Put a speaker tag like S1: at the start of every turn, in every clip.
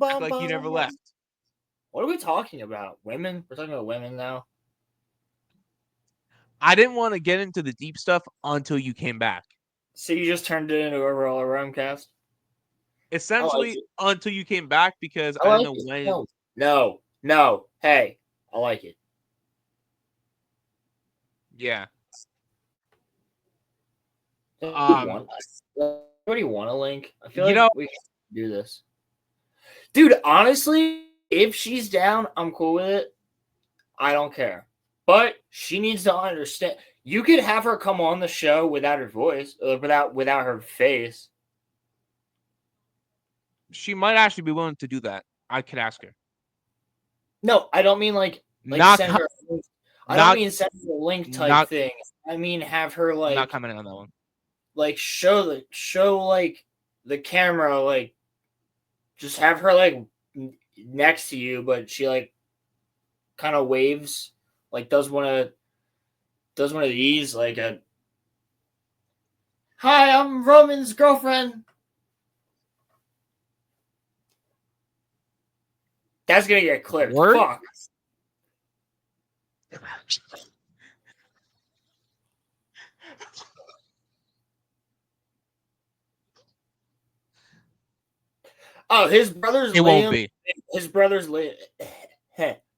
S1: Act like you never left.
S2: What are we talking about? Women? We're talking about women now.
S1: I didn't want to get into the deep stuff until you came back.
S2: So you just turned it into a roller Romcast?
S1: Essentially, until you came back because I didn't know when.
S2: No. Hey, I like it.
S1: Yeah.
S2: Anybody want a link? I feel like we can do this. Dude, honestly, if she's down, I'm cool with it. I don't care. But she needs to understand. You could have her come on the show without her voice, without her face.
S1: She might actually be willing to do that. I could ask her.
S2: No, I don't mean like send her. I don't mean send her a link type thing. I mean have her like.
S1: I'm not commenting on that one.
S2: Like show like the camera, like just have her like next to you, but she like kind of waves, like does one of these, like a hi, I'm Roman's girlfriend. That's gonna get clipped.
S1: Word?
S2: Fuck. Oh, his brother's
S1: it Liam. Won't be.
S2: His brother's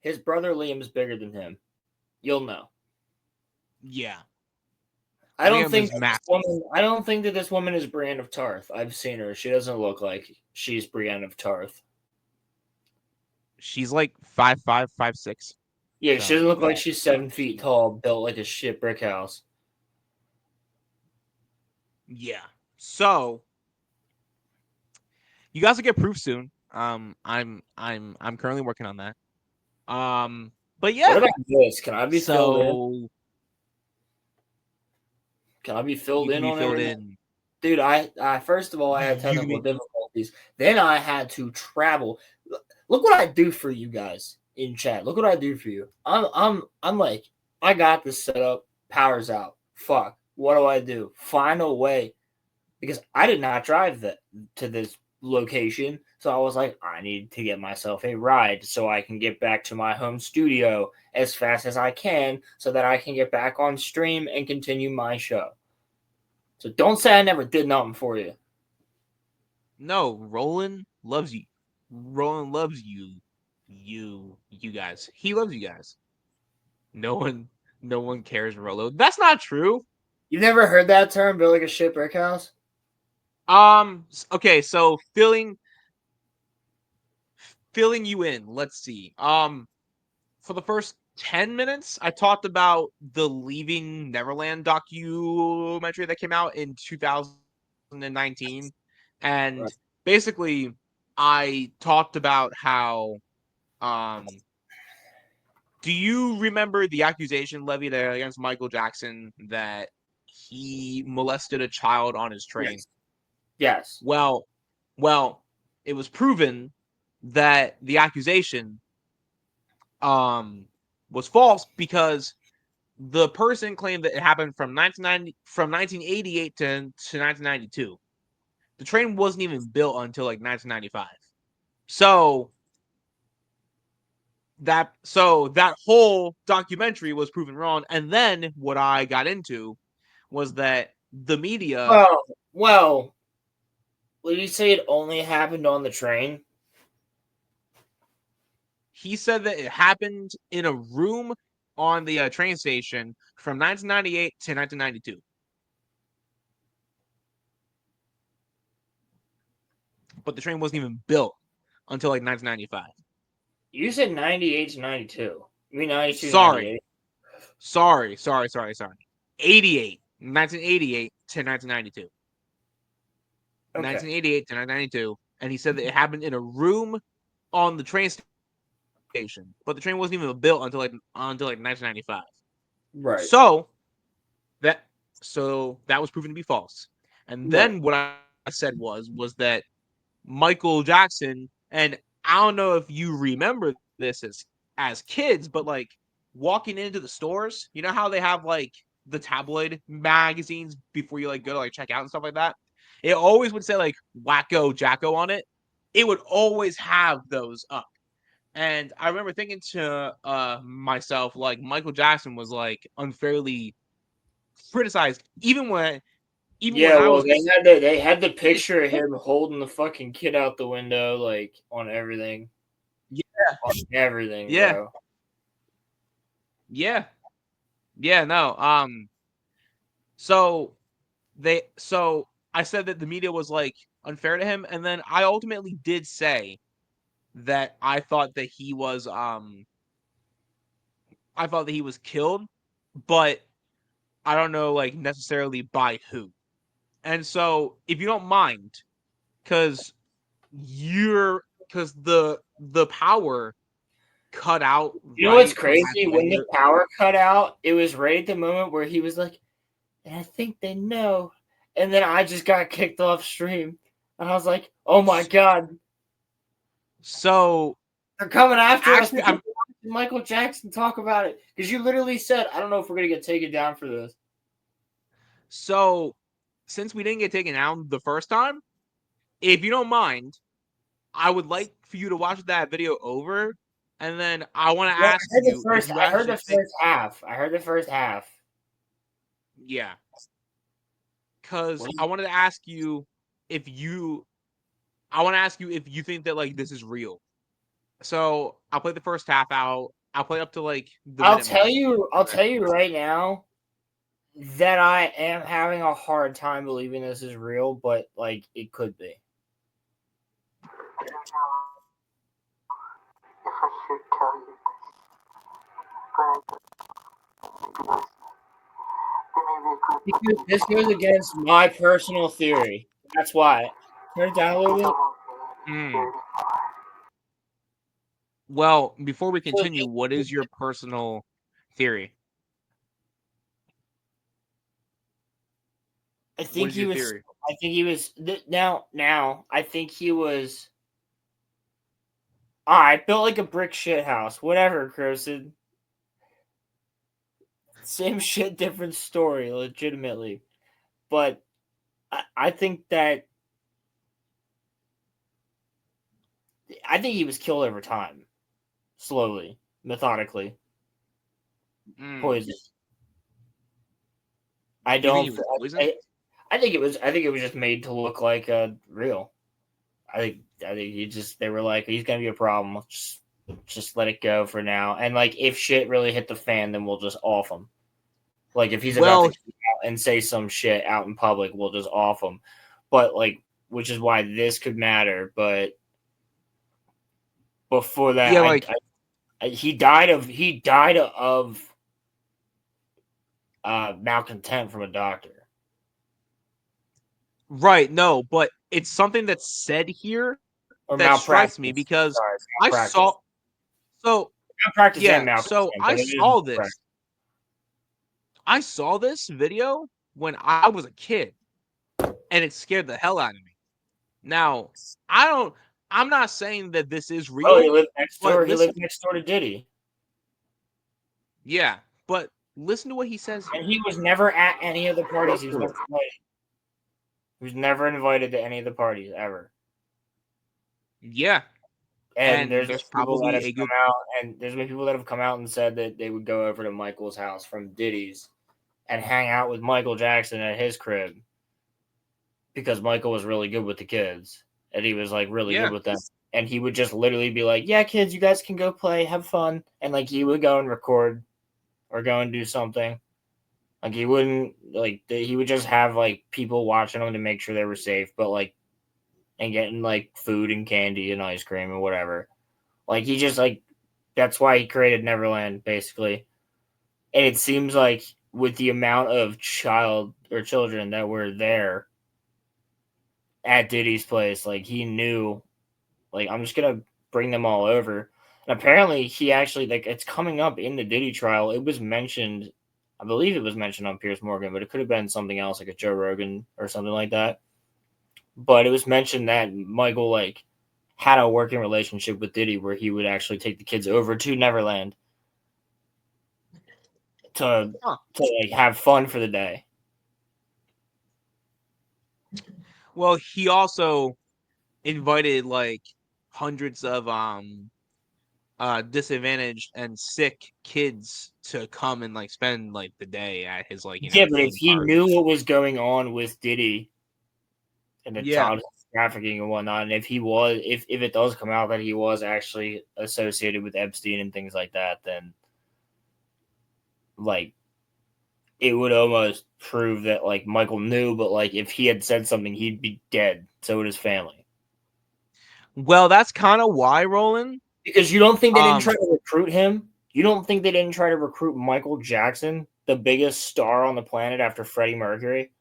S2: his brother Liam's bigger than him. You'll know.
S1: Yeah.
S2: I don't think that this woman is Brienne of Tarth. I've seen her. She doesn't look like she's Brienne of Tarth.
S1: She's like 5'5", 5'6".
S2: Yeah, she doesn't look like she's 7 feet tall, built like a shit brick house.
S1: Yeah. So you guys will get proof soon. I'm currently working on that. But yeah.
S2: What about this? Can I be filled in? Can I be filled in on everything? Dude, I first of all I had technical difficulties. Then I had to travel. Look what I do for you guys in chat. Look what I do for you. I'm like, I got this set up. Power's out. Fuck. What do? Find a way, because I did not drive to this location. So I was like, I need to get myself a ride so I can get back to my home studio as fast as I can, so that I can get back on stream and continue my show. So don't say I never did nothing for you.
S1: No, Roland loves you. Roland loves you. You guys. He loves you guys. No one cares, Rolo. That's not true.
S2: You've never heard that term, build like a shit brick house?
S1: Okay, so filling you in. Let's see. For the first 10 minutes, I talked about the Leaving Neverland documentary that came out in 2019. And basically, I talked about how, do you remember the accusation levied against Michael Jackson that he molested a child on his train?
S2: Yes.
S1: Well, it was proven that the accusation was false, because the person claimed that it happened from 1988 to 1992. The train wasn't even built until like 1995. So that whole documentary was proven wrong. And then what I got into was that the media.
S2: Well, did you say it only happened on the train?
S1: He said that it happened in a room on the train station from 1998 to 1992. But the train wasn't even built until like 1995.
S2: You said 98 to 92. You mean 92
S1: Sorry. 88. 1988 to 1992. Okay. 1988 to 1992. And he said that it happened in a room on the train station. But the train wasn't even built until like 1995.
S2: Right.
S1: So that was proven to be false. And then what I said was that Michael Jackson, and I don't know if you remember this as kids, but like walking into the stores, you know how they have like the tabloid magazines before you like go to like check out and stuff like that, it always would say like Wacko Jacko on it. It would always have those up. And I remember thinking to myself, like, Michael Jackson was like unfairly criticized, even when
S2: Yeah,
S1: I
S2: well,
S1: was
S2: they had the picture of him holding the fucking kid out the window, like on everything.
S1: Yeah,
S2: on everything,
S1: yeah,
S2: bro.
S1: yeah, yeah. No, so so I said that the media was like unfair to him, and then I ultimately did say that I thought that he was killed, but I don't know like necessarily by who. And so if you don't mind, because the power cut out
S2: You know what's
S1: right at
S2: crazy?
S1: the end
S2: When
S1: of
S2: the
S1: your
S2: power cut out, it was right at the moment where he was like, and I think they know. And then I just got kicked off stream. And I was like, oh my God.
S1: So
S2: They're coming after us
S1: actually
S2: because Michael Jackson talk about it. Because you literally said, I don't know if we're going to get taken down for this.
S1: so since we didn't get taken down the first time, if you don't mind, I would like for you to watch that video over, and then I want to ask you if you
S2: I heard
S1: actually
S2: the
S1: think,
S2: first half. I heard the first half.
S1: yeah, because I wanted to ask you if you, I want to ask you if you think that like this is real. So I'll play the first half out. I'll play up to like the
S2: I'll
S1: minute
S2: tell
S1: mark.
S2: you right now that I am having a hard time believing this is real, but like it could be.
S3: I don't know if I should tell you this, but
S2: Because this goes against my personal theory. That's why. Turn it down a little bit.
S1: Mm. Well, before we
S2: So
S1: continue, what is your personal theory?
S2: I
S1: What
S2: think
S1: is
S2: he
S1: your
S2: was.
S1: theory?
S2: I think he was. Now, I think he was. I built like a brick shit house. Whatever, Croson. Same shit, different story, legitimately. But I think that. I think he was killed over time. Slowly, methodically. Poison. I
S1: You think
S2: don't.
S1: he was poisoned?
S2: I think it was. I think it was just made to look like real. I think he just. They were like, he's gonna be a problem. Just let it go for now. And like, if shit really hit the fan, then we'll just off him. Like, if he's about to come out and say some shit out in public, we'll just off him. But like, which is why this could matter. But before that,
S1: yeah, like
S2: he died of malcontent from a doctor.
S1: right, no, but it's something that's said here
S2: Or
S1: that strikes me
S2: malpractice.
S1: because
S2: Sorry,
S1: I
S2: malpractice.
S1: saw so
S2: Malpractice and
S1: yeah,
S2: malcontent.
S1: so I saw this. I saw this video when I was a kid, and it scared the hell out of me. Now, I'm not saying that this is
S2: Oh,
S1: real,
S2: he lived next
S1: but
S2: door. He
S1: listen,
S2: lived next door to Diddy.
S1: yeah, but listen to what he says here.
S2: And he was never at any of the parties. He was never invited. He was never invited to any of the parties ever.
S1: Yeah,
S2: And
S1: and
S2: there's
S1: there's
S2: people that
S1: probably
S2: have
S1: a
S2: come
S1: good
S2: out, and there's been people that have come out and said that they would go over to Michael's house from Diddy's and hang out with Michael Jackson at his crib because Michael was really good with the kids, and he was like really good with them. And he would just literally be like, "Yeah, kids, you guys can go play, have fun," and like he would go and record or go and do something. Like he wouldn't he would just have like people watching them to make sure they were safe, but like and getting like food and candy and ice cream and whatever. Like he just like that's why he created Neverland basically. And it seems like with the amount of children that were there at Diddy's place, like he knew like I'm just gonna bring them all over. And apparently he actually like it's coming up in the Diddy trial. It was mentioned I believe it was mentioned on Piers Morgan, but it could have been something else like a Joe Rogan or something like that. But it was mentioned that Michael like had a working relationship with Diddy where he would actually take the kids over to Neverland. to like have fun for the day.
S1: Well, he also invited like hundreds of disadvantaged and sick kids to come and like spend like the day at his like
S2: Yeah, but if
S1: theme
S2: he
S1: park.
S2: knew what was going on with Diddy and the
S1: Yeah.
S2: child trafficking and whatnot, and if it does come out that he was actually associated with Epstein and things like that, then like it would almost prove that like Michael knew, but like if he had said something, he'd be dead. So would his family.
S1: Well, that's kind of why, Roland.
S2: Because you don't think they didn't try to recruit him? You don't think they didn't try to recruit Michael Jackson, the biggest star on the planet after Freddie Mercury?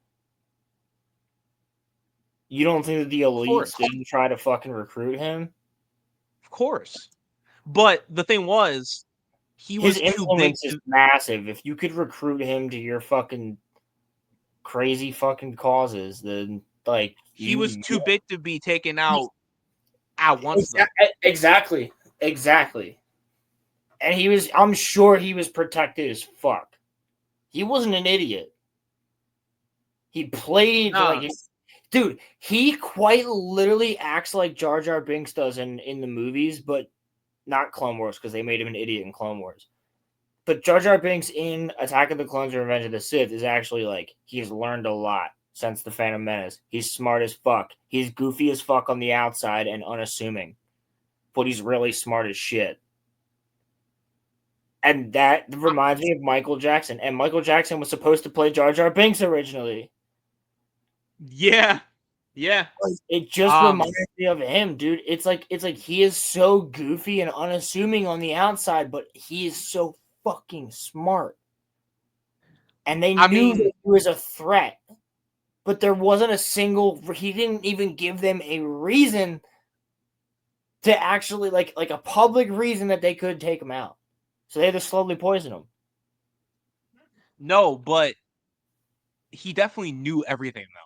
S2: You don't think that the elites didn't try to fucking recruit him?
S1: Of course. But the thing was,
S2: his influence is massive. If you could recruit him to your fucking crazy fucking causes, then like
S1: he was too big to be taken out at once.
S2: Exactly. And I'm sure he was protected as fuck. He wasn't an idiot. He played like dude, he quite literally acts like Jar Jar Binks does in the movies, but not Clone Wars, because they made him an idiot in Clone Wars. But Jar Jar Binks in Attack of the Clones and Revenge of the Sith is actually like, he's learned a lot since the Phantom Menace. He's smart as fuck. He's goofy as fuck on the outside and unassuming. But he's really smart as shit. And that reminds me of Michael Jackson. And Michael Jackson was supposed to play Jar Jar Binks originally.
S1: Yeah.
S2: It just reminds me of him, dude. It's like he is so goofy and unassuming on the outside, but he is so fucking smart. And they knew that he was a threat, but there wasn't a single. He didn't even give them a reason to actually like a public reason that they could take him out. So they had to slowly poison him.
S1: No, but he definitely knew everything though.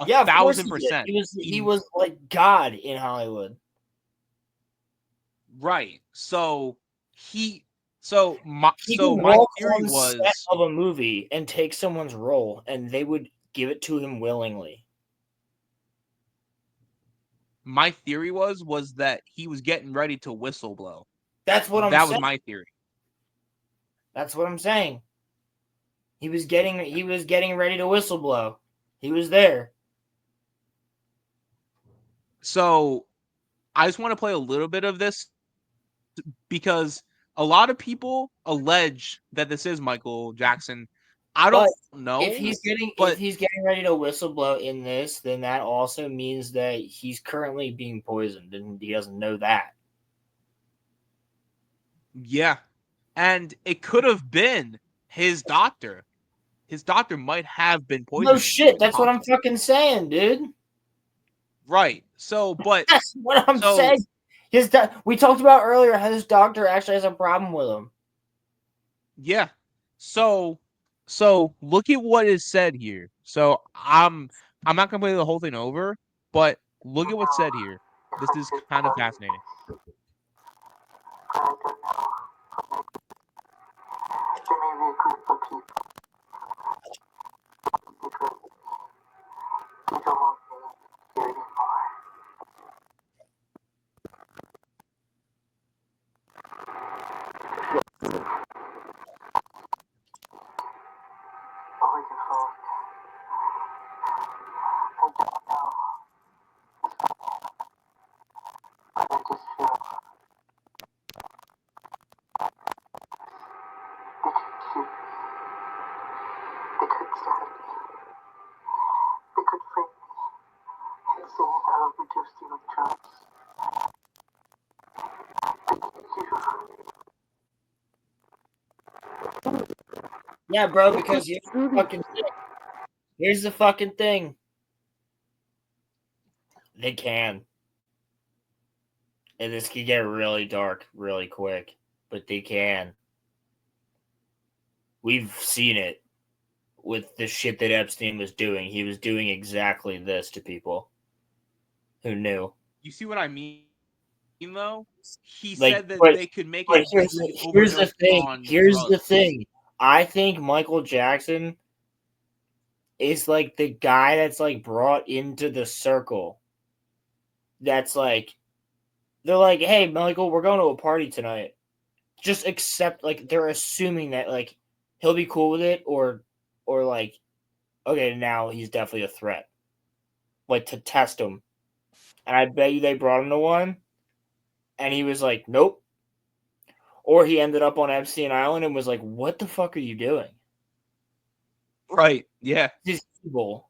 S2: 1,000%. He was like God in Hollywood.
S1: Right. So my theory was
S2: set of a movie and take someone's role, and they would give it to him willingly.
S1: My theory was that he was getting ready to whistleblow.
S2: That's what I'm saying.
S1: That was my theory.
S2: That's what I'm saying. He was getting ready to whistleblow. He was there.
S1: So I just want to play a little bit of this because a lot of people allege that this is Michael Jackson. I don't know.
S2: If he's getting ready to whistleblow in this, then that also means that he's currently being poisoned and he doesn't know that.
S1: Yeah. And it could have been his doctor. His doctor might have been poisoned.
S2: No shit, that's what I'm fucking saying, dude.
S1: Right. So, but
S2: that's what I'm saying. We talked about earlier how this doctor actually has a problem with him.
S1: Yeah. So look at what is said here. So I'm not gonna play the whole thing over, but look at what's said here. This is kind of fascinating.
S3: I don't know. There may be a group of people. You don't want me here anymore. Wonderful. I don't know. But I just feel they could shoot me. They could stab me. They could frame me and say I overdosed you with drugs.
S2: Yeah, bro, because you're fucking sick. Here's the fucking thing. They can. And this could get really dark really quick, but they can. We've seen it with the shit that Epstein was doing. He was doing exactly this to people who knew.
S1: You see what I mean, though? He
S2: like,
S1: said that
S2: but,
S1: they could make
S2: but
S1: it.
S2: here's the thing. Here's the thing. I think Michael Jackson is like the guy that's like brought into the circle. That's like, they're like, hey, Michael, we're going to a party tonight. Just accept, like, they're assuming that like he'll be cool with it, or like, okay, now he's definitely a threat, like to test him. And I bet you they brought him to one, and he was like, nope. Or he ended up on Epstein Island and was like, what the fuck are you doing?
S1: Right. Yeah.
S2: This is evil.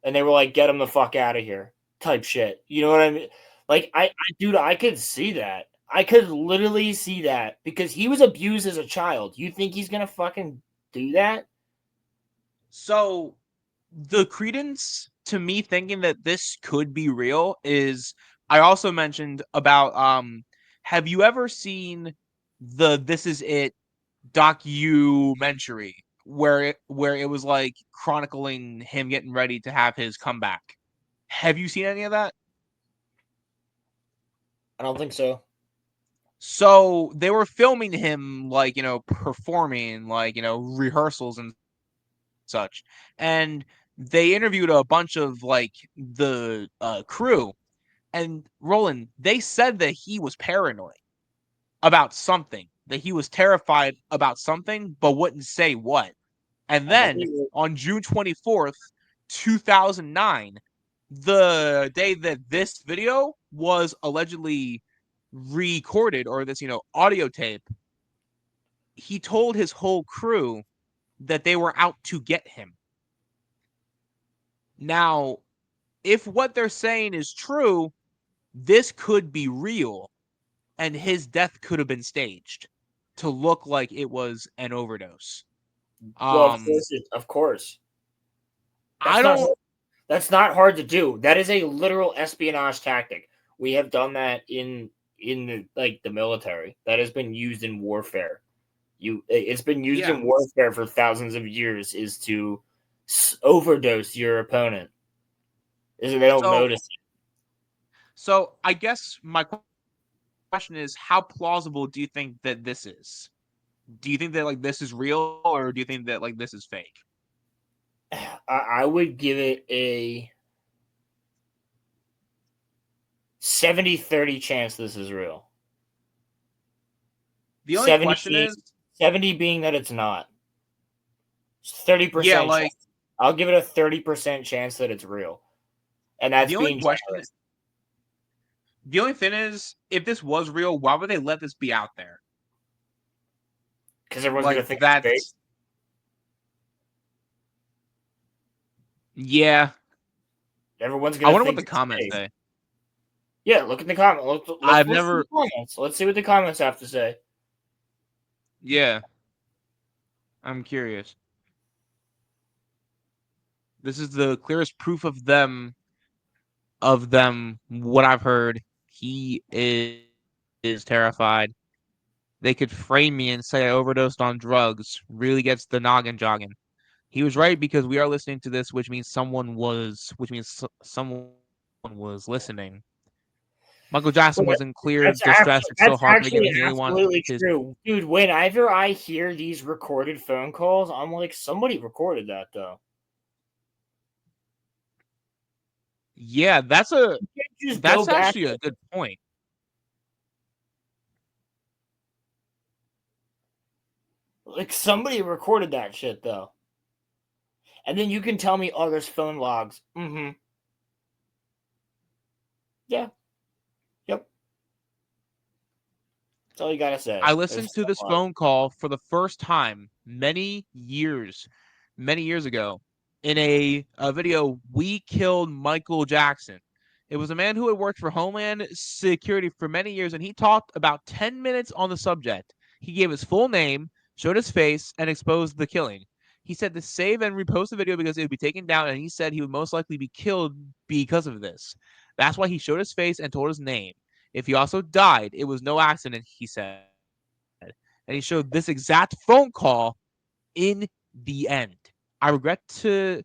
S2: And they were like, get him the fuck out of here. Type shit. You know what I mean? Like, dude, I could see that. I could literally see that because he was abused as a child. You think he's gonna fucking do that?
S1: So the credence to me thinking that this could be real is I also mentioned about have you ever seen the This Is It documentary where it was like chronicling him getting ready to have his comeback? Have you seen any of that?
S2: I don't think so.
S1: So they were filming him like, performing like, rehearsals and such. And they interviewed a bunch of like the crew. And Roland, they said that he was paranoid about something, that he was terrified about something, but wouldn't say what. And then on June 24th, 2009, the day that this video was allegedly recorded, or this, audio tape, he told his whole crew that they were out to get him. Now, if what they're saying is true, this could be real, and his death could have been staged to look like it was an overdose.
S2: Well, of course. That's not hard to do. That is a literal espionage tactic. We have done that in the military. That has been used in warfare. It's been used in warfare for thousands of years, is to overdose your opponent. Is they don't notice it.
S1: So I guess my question is, how plausible do you think that this is? Do you think that like this is real, or do you think that like this is fake?
S2: I would give it a 70-30 chance this is real.
S1: The only question is
S2: 70 being that it's not. 30%. Yeah, like I'll give it a 30% chance that it's real. And that's
S1: the only question. The only thing is, if this was real, why would they let this be out there?
S2: Because everyone's gonna think it's fake.
S1: Yeah.
S2: Everyone's gonna.
S1: I wonder what the comments say.
S2: Yeah, look at the comments. Let's see what the comments have to say.
S1: Yeah. I'm curious. This is the clearest proof of them. What I've heard. He is terrified. They could frame me and say I overdosed on drugs. Really gets the noggin jogging. He was right because we are listening to this, which means someone was listening. Michael Jackson was in clear distress. It's so heartbreaking.
S2: That's absolutely true. Dude, whenever I hear these recorded phone calls, I'm like, somebody recorded that, though.
S1: Yeah, that's actually a good point.
S2: Like, somebody recorded that shit, though. And then you can tell me, oh, there's phone logs. Mm-hmm. Yeah. Yep. That's all you gotta say.
S1: I listened to this phone call for the first time many years ago in a video, We Killed Michael Jackson. It was a man who had worked for Homeland Security for many years, and he talked about 10 minutes on the subject. He gave his full name, showed his face, and exposed the killing. He said to save and repost the video because it would be taken down, and he said he would most likely be killed because of this. That's why he showed his face and told his name. If he also died, it was no accident, he said. And he showed this exact phone call in the end. I regret to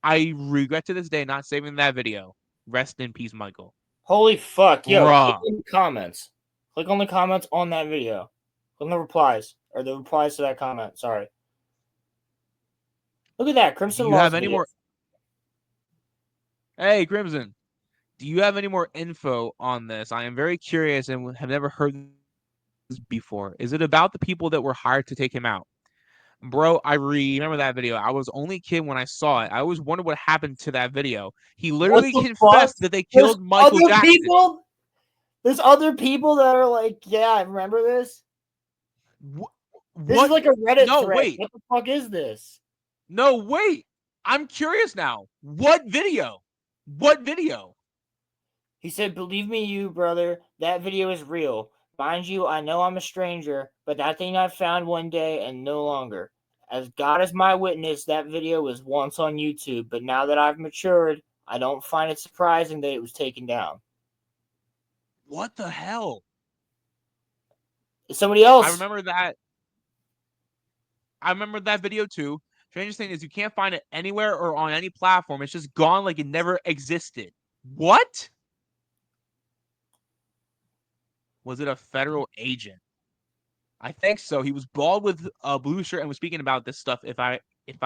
S1: this day not saving that video. Rest in peace, Michael.
S2: Holy fuck, yo! Click on the comments. Click on the comments on that video. Click on the replies to that comment. Sorry. Look at that. Crimson
S1: Do you
S2: Lost
S1: have any
S2: video.
S1: more? Hey, Crimson. Do you have any more info on this? I am very curious and have never heard this before. Is it about the people that were hired to take him out? Bro, I remember that video. I was only a kid when I saw it. I always wondered what happened to that video. He literally confessed that they killed Michael Jackson.
S2: People? There's other people that are like, yeah, I remember this.
S1: What?
S2: This is like a Reddit thread.
S1: Wait.
S2: What the fuck is this?
S1: No, wait. I'm curious now. What video? What video?
S2: He said, believe me, you brother, that video is real. Mind you, I know I'm a stranger, but that thing I found one day and no longer. As God is my witness, that video was once on YouTube, but now that I've matured, I don't find it surprising that it was taken down.
S1: What the hell?
S2: Somebody else.
S1: I remember that video too. Strangest thing is you can't find it anywhere or on any platform. It's just gone like it never existed. What? Was it a federal agent? I think so. He was bald with a blue shirt and was speaking about this stuff if I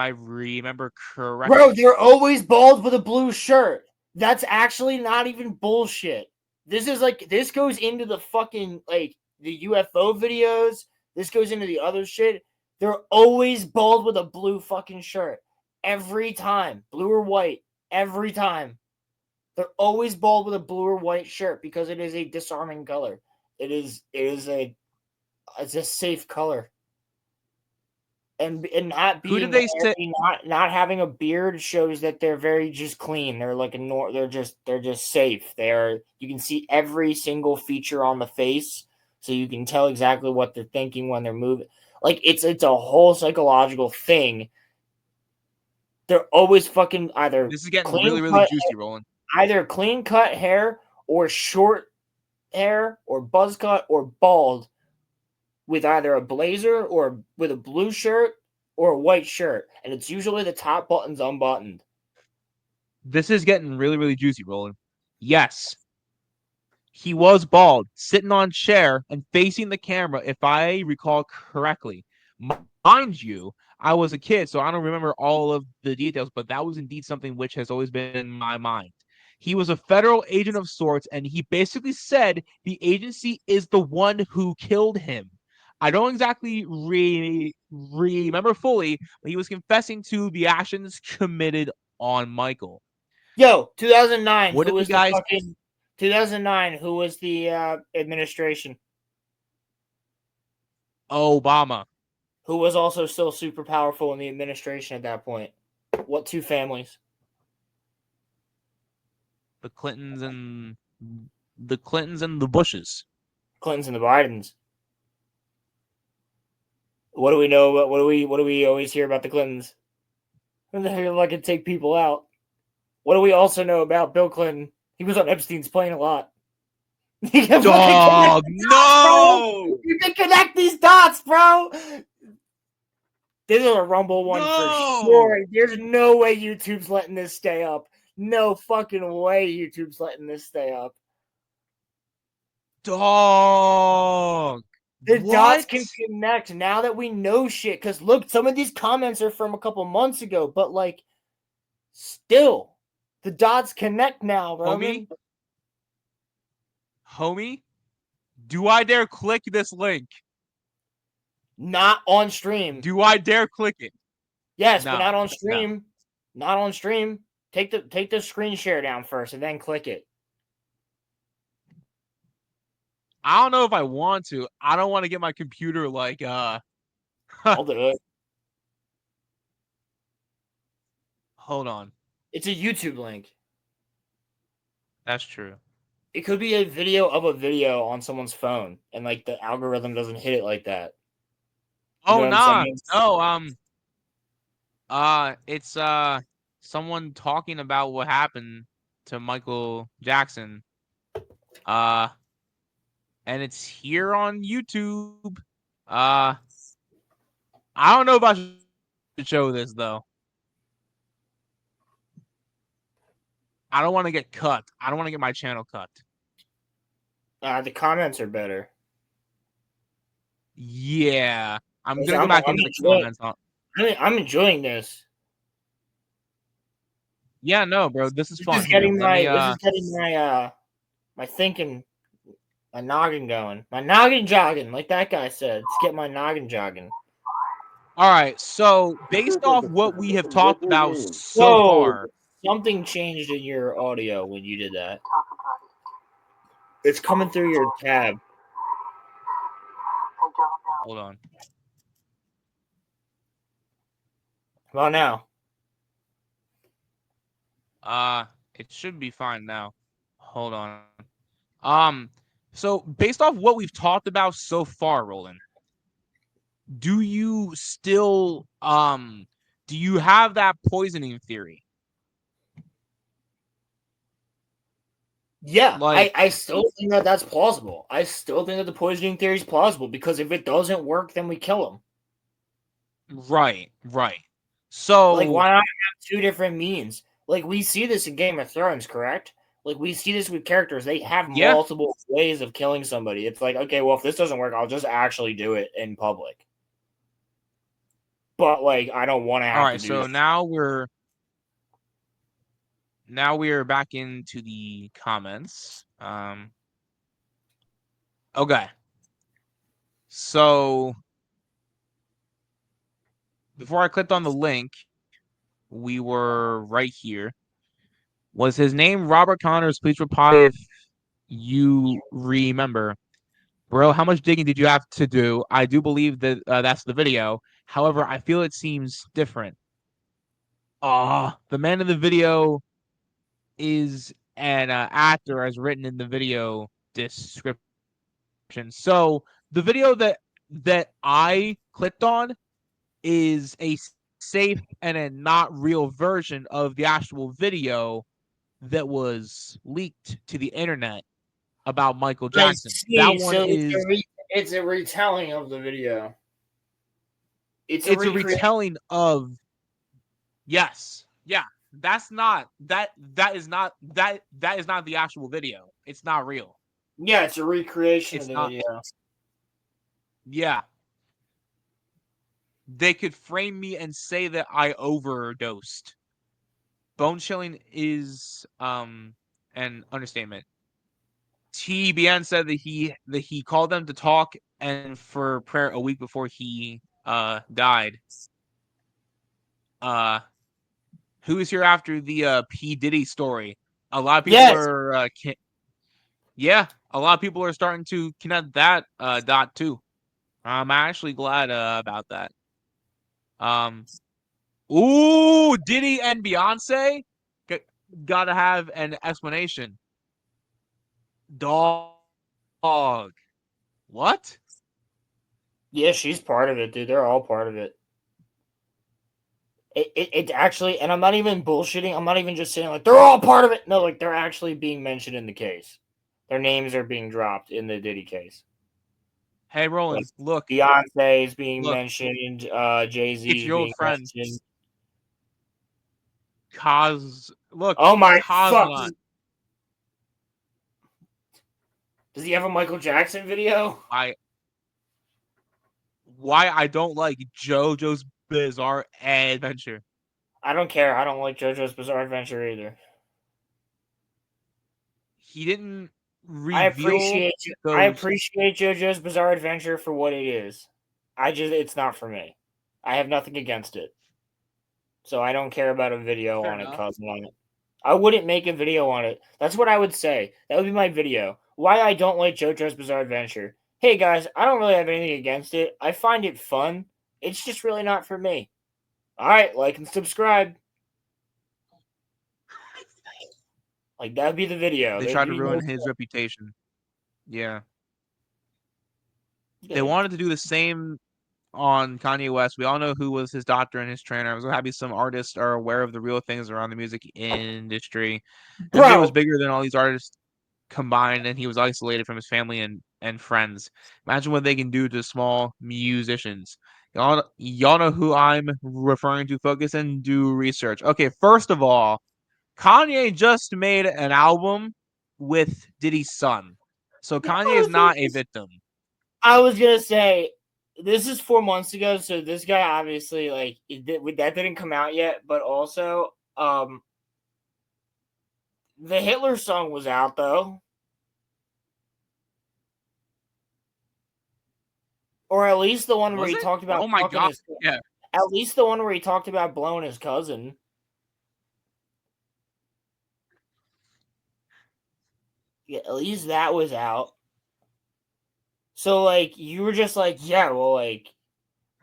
S1: remember correctly.
S2: Bro, they're always bald with a blue shirt. That's actually not even bullshit. This goes into the fucking, like, the UFO videos. This goes into the other shit. They're always bald with a blue fucking shirt. Every time. Blue or white. Every time. They're always bald with a blue or white shirt because it is a disarming color. It's a safe color. And not being,
S1: who did they say?
S2: Not having a beard shows that they're very just clean. They're like they're just safe. You can see every single feature on the face, so you can tell exactly what they're thinking when they're moving. Like it's a whole psychological thing. They're always fucking either
S1: this is getting really juicy, Roland.
S2: Either clean cut hair or short hair or buzz cut or bald, with either a blazer or with a blue shirt or a white shirt. And it's usually the top button's unbuttoned.
S1: This is getting really juicy, Roland. Yes. He was bald, sitting on a chair and facing the camera, if I recall correctly. Mind you, I was a kid, so I don't remember all of the details, but that was indeed something which has always been in my mind. He was a federal agent of sorts, and he basically said the agency is the one who killed him. I don't exactly remember fully, but he was confessing to the actions committed on Michael.
S2: Yo, 2009.
S1: What did the guys?
S2: 2009. Who was the administration?
S1: Obama.
S2: Who was also still super powerful in the administration at that point? What two families?
S1: The Clintons and the Bushes.
S2: Clintons and the Bidens. What do we know about? What do we always hear about the Clintons? They're like to take people out. What do we also know about Bill Clinton? He was on Epstein's plane a lot.
S1: Dog, no!
S2: You can connect these dots, bro. This is a Rumble one for sure. There's no way YouTube's letting this stay up. No fucking way YouTube's letting this stay up.
S1: Dog.
S2: The dots can connect now that we know shit. Because look, some of these comments are from a couple months ago, but like, still, the dots connect now, bro.
S1: Homie, do I dare click this link?
S2: Not on stream.
S1: Do I dare click it?
S2: Yes, but not on stream. No. Not on stream. Take the screen share down first and then click it.
S1: I don't know if I want to. I don't want to get my computer like
S2: I'll do it.
S1: Hold on.
S2: It's a YouTube link.
S1: That's true.
S2: It could be a video of a video on someone's phone, and like the algorithm doesn't hit it like that.
S1: Oh no! No, it's someone talking about what happened to Michael Jackson. And it's here on YouTube. I don't know if I should show this though. I don't want to get cut. I don't want to get my channel cut.
S2: The comments are better.
S1: Yeah. I'm going to go back into the comments.
S2: I'm enjoying this.
S1: Yeah, no, bro. This is fun.
S2: This is getting my thinking, my noggin going, my noggin jogging, like that guy said. Let's get my noggin jogging.
S1: All right. So based off what we have talked about so far,
S2: something changed in your audio when you did that. It's coming through your tab.
S1: Hold on.
S2: Well, now.
S1: It should be fine now. Hold on. So based off what we've talked about so far, Roland, do you still do you have that poisoning theory?
S2: Yeah, I still think that that's plausible. I still think that the poisoning theory is plausible because if it doesn't work, then we kill him.
S1: Right. So,
S2: like, why not have two different means? Like, we see this in Game of Thrones, correct? Like, we see this with characters. They have multiple ways of killing somebody. It's like, okay, well, if this doesn't work, I'll just actually do it in public. But, like, I don't want to have to do that.
S1: All right, so now we're back into the comments. Okay. So before I clicked on the link, we were right here. Was his name Robert Connors? Please reply if you remember. Bro, how much digging did you have to do? I do believe that that's the video. However, I feel it seems different. The man in the video is an actor as written in the video description. So the video that I clicked on is a safe and a not real version of the actual video that was leaked to the internet about Michael Jackson. That one
S2: so
S1: is
S2: it's a retelling of the video.
S1: It's a retelling of yes. Yeah. That's not that is not the actual video. It's not real.
S2: Yeah, it's a recreation of the video.
S1: Yeah. They could frame me and say that I overdosed. Bone chilling is an understatement. TBN said that he called them to talk and for prayer a week before he died. Who is here after the P. Diddy story? A lot of people are a lot of people are starting to connect that dot too. I'm actually glad about that. Ooh, Diddy and Beyonce gotta have an explanation. Dog. What?
S2: Yeah, she's part of it, dude. They're all part of it. It actually, and I'm not even bullshitting. I'm not even just saying like they're all part of it. No, like they're actually being mentioned in the case. Their names are being dropped in the Diddy case.
S1: Hey, Roland,
S2: like,
S1: look.
S2: Beyonce is being mentioned. Jay-Z is being mentioned.
S1: Look.
S2: Oh my fuck! Does he have a Michael Jackson video?
S1: Why I don't like JoJo's Bizarre Adventure.
S2: I don't care. I don't like JoJo's Bizarre Adventure either.
S1: He didn't reveal.
S2: I appreciate JoJo's Bizarre Adventure for what it is. It's not for me. I have nothing against it. So I don't care about a video on it, cousin on it. I wouldn't make a video on it. That's what I would say. That would be my video. Why I don't like JoJo's Bizarre Adventure. Hey guys, I don't really have anything against it. I find it fun. It's just really not for me. Alright, like and subscribe. Like that'd be the video.
S1: They tried to ruin his reputation. Yeah. They wanted to do the same on Kanye West. We all know who was his doctor and his trainer. I was happy some artists are aware of the real things around the music industry. MJ was bigger than all these artists combined, and he was isolated from his family and friends. Imagine what they can do to small musicians. Y'all know who I'm referring to. Focus and do research. Okay, first of all, Kanye just made an album with Diddy's son. So Kanye is not a victim.
S2: I was going to say, this is 4 months ago, so this guy obviously, like, that didn't come out yet, but also, The Hitler song was out though. Or at least the one where he talked about fucking his.
S1: Yeah.
S2: At least the one where he talked about blowing his cousin. Yeah, at least that was out. So, like, you were just like, yeah, well, like,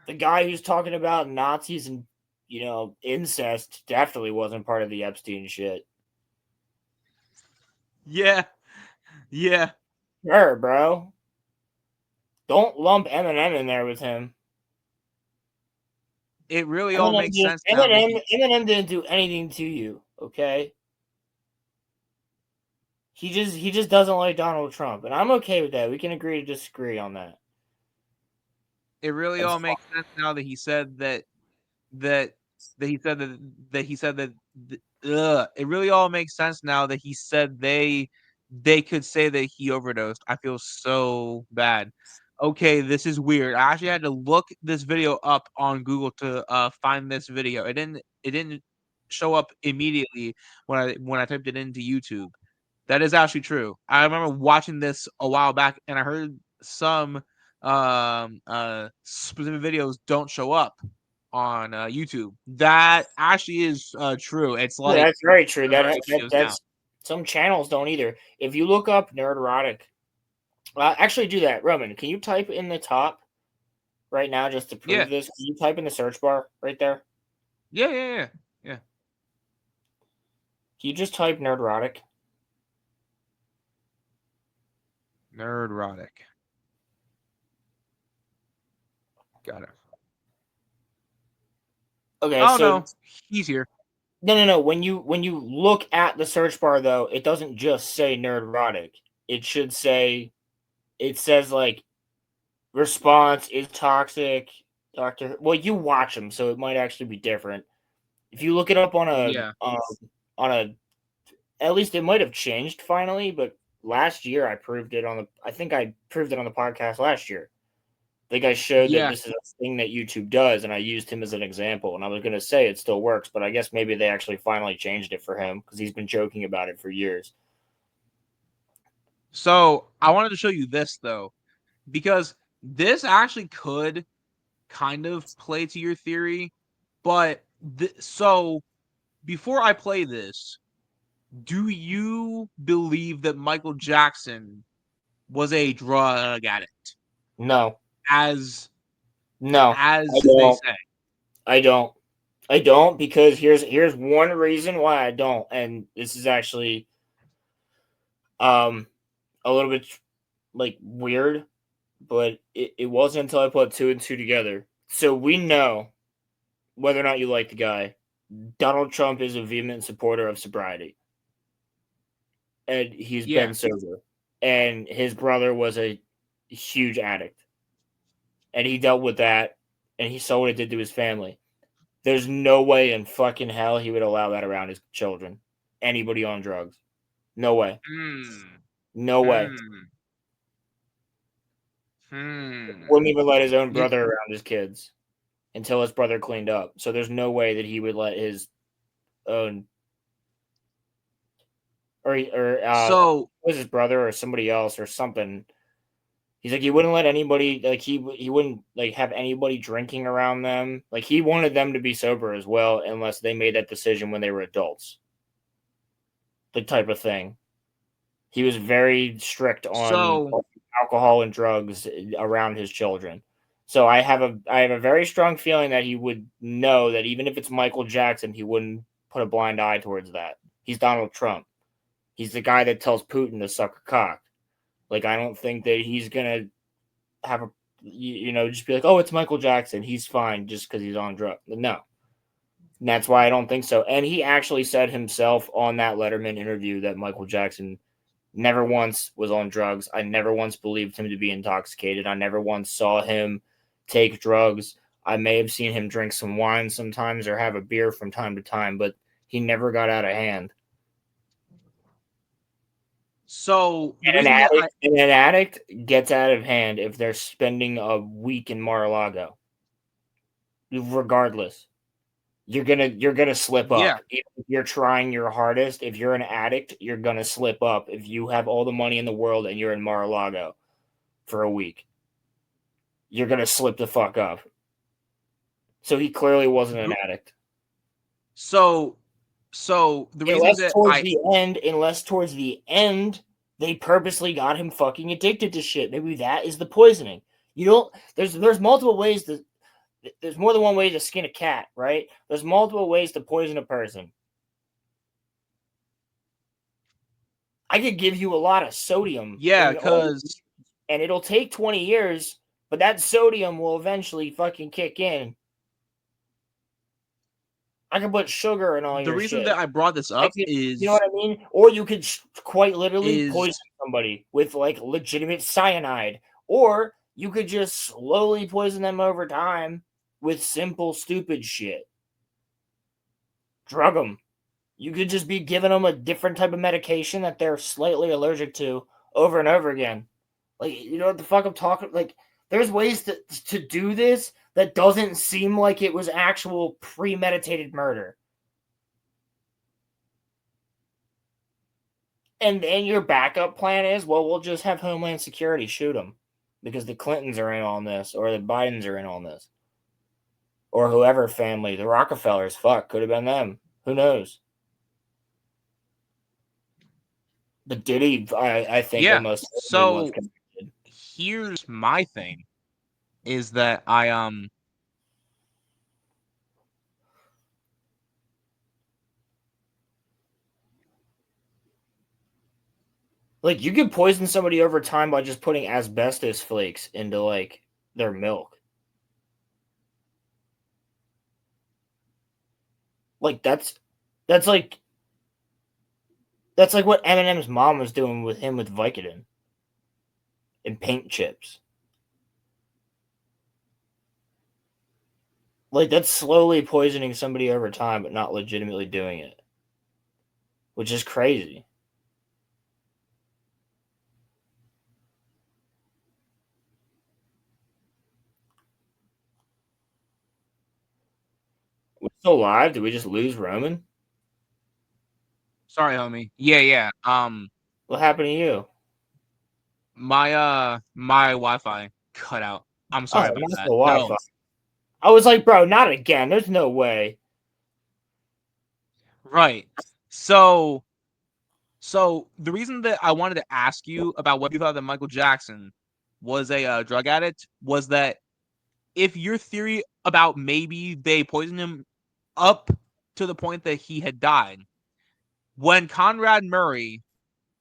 S2: the guy who's talking about Nazis and, you know, incest definitely wasn't part of the Epstein shit.
S1: Yeah. Yeah.
S2: Sure, bro. Don't lump Eminem in there with him.
S1: It really all makes sense now.
S2: Eminem didn't do anything to you, okay? He just doesn't like Donald Trump, and I'm okay with that. We can agree to disagree on that.
S1: It really all makes sense now that he said that it really all makes sense now that he said they could say that he overdosed. I feel so bad. Okay, this is weird. I actually had to look this video up on Google to find this video. It didn't show up immediately when I typed it into YouTube. That is actually true. I remember watching this a while back, and I heard some specific videos don't show up on YouTube. That actually is true. It's like
S2: that's very true. That's some channels don't either. If you look up nerd erotic, actually do that. Roman, can you type in the top right now just to prove this? Can you type in the search bar right there?
S1: Yeah.
S2: Can you just type nerd erotic?
S1: Nerd erotic. Got it.
S2: Okay,
S1: oh no, he's here.
S2: No. When you look at the search bar though, it doesn't just say nerd erotic. It should say, it says like response is toxic. Doctor, well, you watch them, so it might actually be different. If you look it up on a at least it might have changed finally, but last year I proved it I think I proved it on the podcast last year. I think I showed that this is a thing that YouTube does, and I used him as an example. And I was going to say it still works, but I guess maybe they actually finally changed it for him because he's been joking about it for years.
S1: So I wanted to show you this though, because this actually could kind of play to your theory, but so before I play this, do you believe that Michael Jackson was a drug addict?
S2: No.
S1: As
S2: they
S1: say.
S2: I don't, because here's one reason why I don't, and this is actually a little bit like weird, but it wasn't until I put 2 and 2 together. So we know, whether or not you like the guy, Donald Trump is a vehement supporter of sobriety. And he's been sober. And his brother was a huge addict. And he dealt with that, and he saw what it did to his family. There's no way in fucking hell he would allow that around his children. Anybody on drugs. No way. No way. Wouldn't even let his own brother around his kids until his brother cleaned up. So there's no way that he would let his own was his brother or somebody else or something. He's like, he wouldn't let anybody, like, he wouldn't like have anybody drinking around them. Like, he wanted them to be sober as well, unless they made that decision when they were adults. The type of thing. He was very strict on alcohol and drugs around his children. So I have a very strong feeling that he would know that even if it's Michael Jackson, he wouldn't put a blind eye towards that. He's Donald Trump. He's the guy that tells Putin to suck a cock. Like, I don't think that he's gonna have a, just be like, oh, it's Michael Jackson, he's fine just because he's on drugs. No. And that's why I don't think so. And he actually said himself on that Letterman interview that Michael Jackson never once was on drugs. I never once believed him to be intoxicated. I never once saw him take drugs. I may have seen him drink some wine sometimes or have a beer from time to time, but he never got out of hand.
S1: So
S2: an addict gets out of hand if they're spending a week in Mar-a-Lago. Regardless. you're gonna slip up.
S1: Yeah.
S2: Even if you're trying your hardest, if you're an addict, you're gonna slip up. If you have all the money in the world and you're in Mar-a-Lago for a week, you're gonna slip the fuck up. So he clearly wasn't an addict.
S1: So the reason that
S2: unless towards the end they purposely got him fucking addicted to shit. Maybe that is the poisoning. You don't. There's multiple ways to. There's more than one way to skin a cat, right? There's multiple ways to poison a person. I could give you a lot of sodium.
S1: Yeah, because
S2: and it'll take 20 years, but that sodium will eventually fucking kick in. I can put sugar in all your shit.
S1: The reason that I brought this up is...
S2: You know what I mean? Or you could quite literally poison somebody with, like, legitimate cyanide. Or you could just slowly poison them over time with simple, stupid shit. Drug them. You could just be giving them a different type of medication that they're slightly allergic to over and over again. Like, you know what the fuck I'm talking... Like, there's ways to do this that doesn't seem like it was actual premeditated murder. And then your backup plan is, well, we'll just have Homeland Security shoot him because the Clintons are in on this, or the Bidens are in on this, or whoever family, the Rockefellers, fuck, could have been them. Who knows? But Diddy, I think, almost.
S1: So here's my thing, is that
S2: like, you could poison somebody over time by just putting asbestos flakes into, like, their milk. Like, that's like what Eminem's mom was doing with him with Vicodin and paint chips. Like, that's slowly poisoning somebody over time, but not legitimately doing it, which is crazy. We're still live? Did we just lose Roman?
S1: Sorry, homie. Yeah.
S2: What happened to you?
S1: My Wi-Fi cut out. I'm sorry about that.
S2: No. I was like, bro, not again. There's no way.
S1: Right. So the reason that I wanted to ask you about what you thought that Michael Jackson was a drug addict was that if your theory about maybe they poisoned him up to the point that he had died, when Conrad Murray,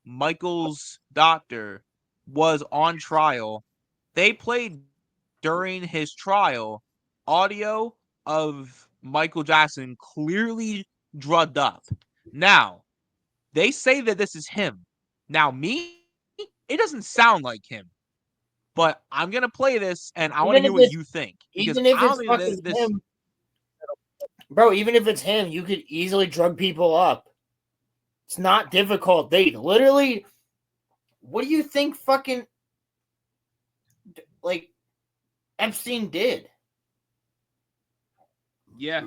S1: Michael's doctor, was on trial, they played during his trial audio of Michael Jackson clearly drugged up. Now, they say that this is him. Now, me, it doesn't sound like him. But I'm going to play this, and I want to hear what you think.
S2: Even if it's fucking him. Bro, even if it's him, you could easily drug people up. It's not difficult. They literally... What do you think fucking... like, Epstein did?
S1: Yeah.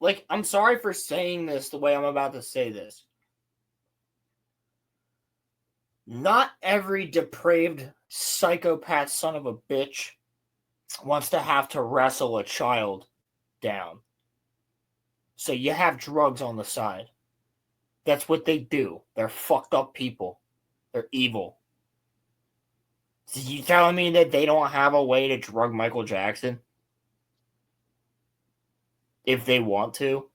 S2: Like, I'm sorry for saying this the way I'm about to say this. Not every depraved psychopath son of a bitch wants to have to wrestle a child down. So you have drugs on the side. That's what they do. They're fucked up people. They're evil. So you telling me that they don't have a way to drug Michael Jackson? If they want to?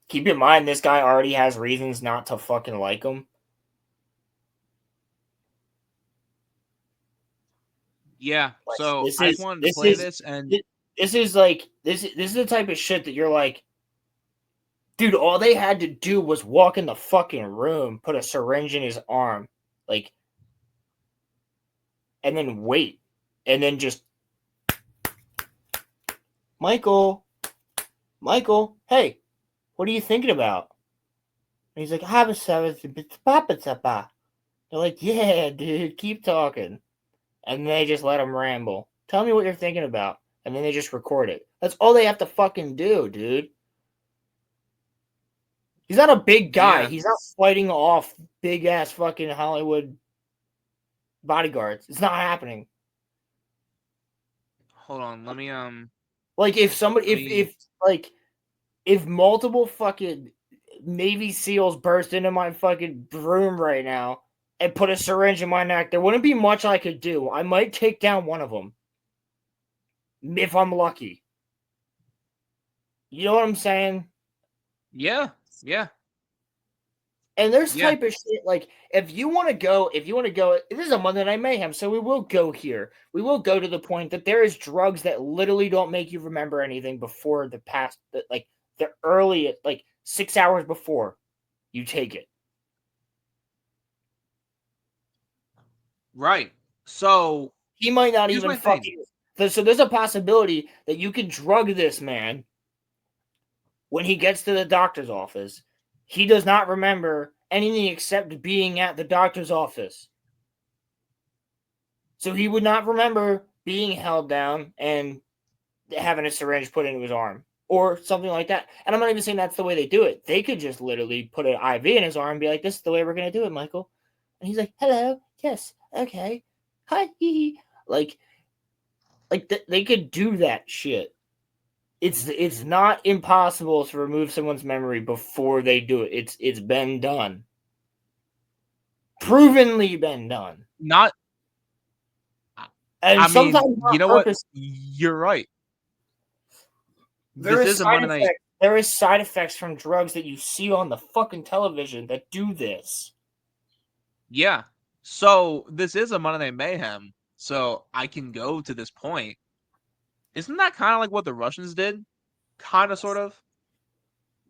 S2: Keep in mind, this guy already has reasons not to fucking like him.
S1: Yeah, so I just wanted to play this, and
S2: this is the type of shit that you're like, dude, all they had to do was walk in the fucking room, put a syringe in his arm, like, and then wait, and then just, Michael, hey, what are you thinking about? And he's like, I was They're like, yeah, dude, keep talking. And they just let him ramble. Tell me what you're thinking about. and then they just record it. That's all they have to fucking do, dude. He's not a big guy.
S1: Yeah.
S2: He's not fighting off big ass fucking Hollywood bodyguards. It's not happening.
S1: Hold on, let me
S2: Like if somebody if multiple fucking Navy SEALs burst into my fucking room right now and put a syringe in my neck, there wouldn't be much I could do. I might take down one of them if I'm lucky. You know what I'm saying?
S1: Yeah.
S2: And there's type of shit like if you want to go, this is a Monday Night Mayhem, so we will go here. We will go to the point that there is drugs that literally don't make you remember anything before the past, like the early, like 6 hours before you take it.
S1: Right. So
S2: he might not even fucking. So there's a possibility that you can drug this man when he gets to the doctor's office. He does not remember anything except being at the doctor's office. So he would not remember being held down and having a syringe put into his arm or something like that. And I'm not even saying that's the way they do it. They could just literally put an IV in his arm and be like, this is the way we're going to do it, Michael. And he's like, hello, yes, okay, hi, like they could do that shit. It's not impossible to remove someone's memory before they do it. It's been done. Provenly been done.
S1: Not.
S2: And
S1: I
S2: sometimes
S1: mean, you know what? You're right.
S2: There is side effects from drugs that you see on the fucking television that do this.
S1: Yeah. So this is a Monday Night Mayhem. So I can go to this point. Isn't that kind of like what the Russians did? Kind of, sort of.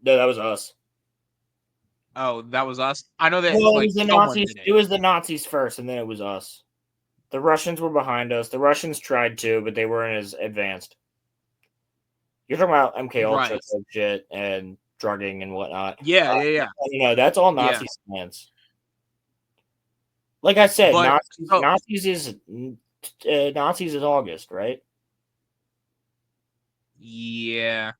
S2: No, that was us.
S1: Oh, that was us. I know that.
S2: Well, it was the Nazis. It was the Nazis first, and then it was us. The Russians were behind us. The Russians tried to, but they weren't as advanced. You're talking about MK Ultra shit and drugging and whatnot.
S1: Yeah.
S2: You know, that's all Nazi stance. Like I said, Nazis is August, right?
S1: Yeah.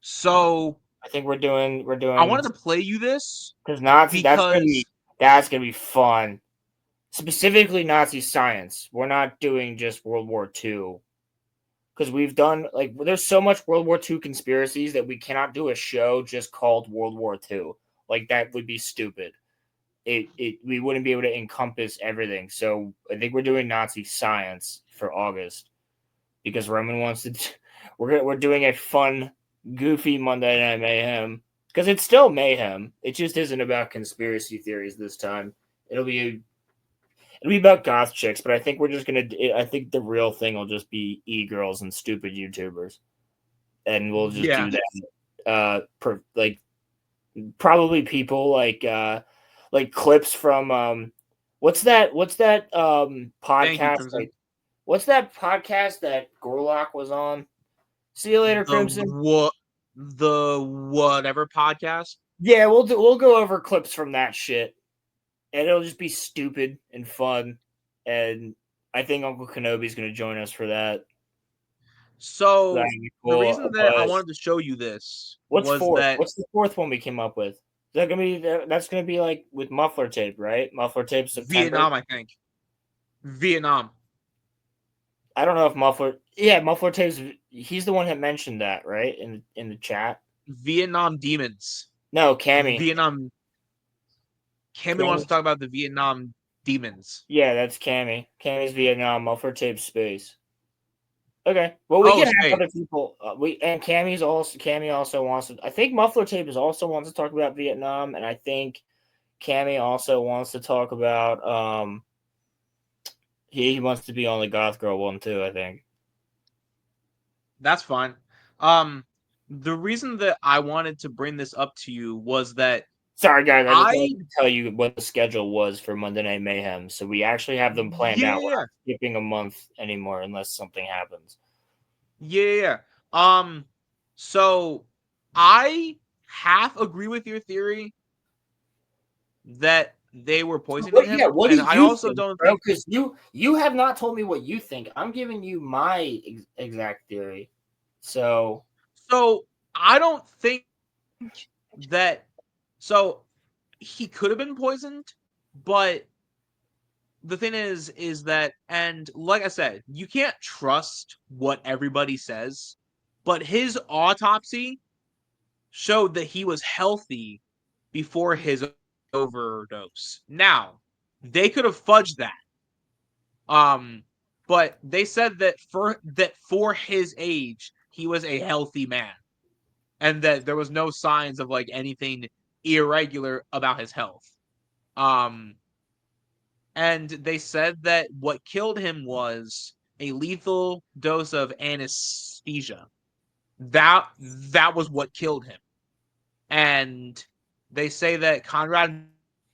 S1: So
S2: I think we're doing.
S1: I wanted to play you this
S2: because Nazi. That's gonna be fun. Specifically, Nazi science. We're not doing just World War II because we've done there's so much World War II conspiracies that we cannot do a show just called World War II. Like that would be stupid. We wouldn't be able to encompass everything. So I think we're doing Nazi science for August because Roman wants to. We're doing a fun, goofy Monday Night Mayhem because it's still mayhem. It just isn't about conspiracy theories this time. It'll be about goth chicks, but I think we're just gonna. I think the real thing will just be e-girls and stupid YouTubers, and we'll just do that. Probably people like clips from what's that podcast? What's that podcast that Gorlock was on? See you later, Crimson.
S1: The whatever podcast?
S2: Yeah, we'll go over clips from that shit. And it'll just be stupid and fun. And I think Uncle Kenobi's going to join us for that.
S1: So the reason that I wanted to show you this
S2: was that... What's the fourth one we came up with? Is that going to be... That's going to be like with muffler tape, right? Muffler tape September.
S1: Vietnam, I think. Vietnam.
S2: I don't know if muffler... Yeah, muffler tape's... He's the one that mentioned that, right? In the chat.
S1: Vietnam demons.
S2: No, Cammy.
S1: Vietnam... Cammy wants to talk about the Vietnam demons.
S2: Yeah, that's Cammy. Cammy's Vietnam, muffler tape space. Okay. Well, we can have other people. Cammy also wants to. I think muffler tape also wants to talk about Vietnam, and I think Cammy also wants to talk about. He wants to be on the Goth Girl one too. I think.
S1: That's fine. The reason that I wanted to bring this up to you was that.
S2: Sorry, guys. I just wanted to tell you what the schedule was for Monday Night Mayhem. So we actually have them planned out. We're not skipping a month anymore unless something happens.
S1: Yeah. So I half agree with your theory that they were poisoning him.
S2: Yeah, what
S1: and
S2: do
S1: I
S2: you
S1: also
S2: think,
S1: don't
S2: bro?
S1: think
S2: Because you have not told me what you think. I'm giving you my exact theory. So
S1: I don't think that he could have been poisoned, but the thing is that, and like I said, you can't trust what everybody says, but his autopsy showed that he was healthy before his overdose. Now, they could have fudged that. But they said that for his age, he was a healthy man, and that there was no signs of like anything irregular about his health. Um, and they said that what killed him was a lethal dose of anesthesia. That was what killed him. And they say that Conrad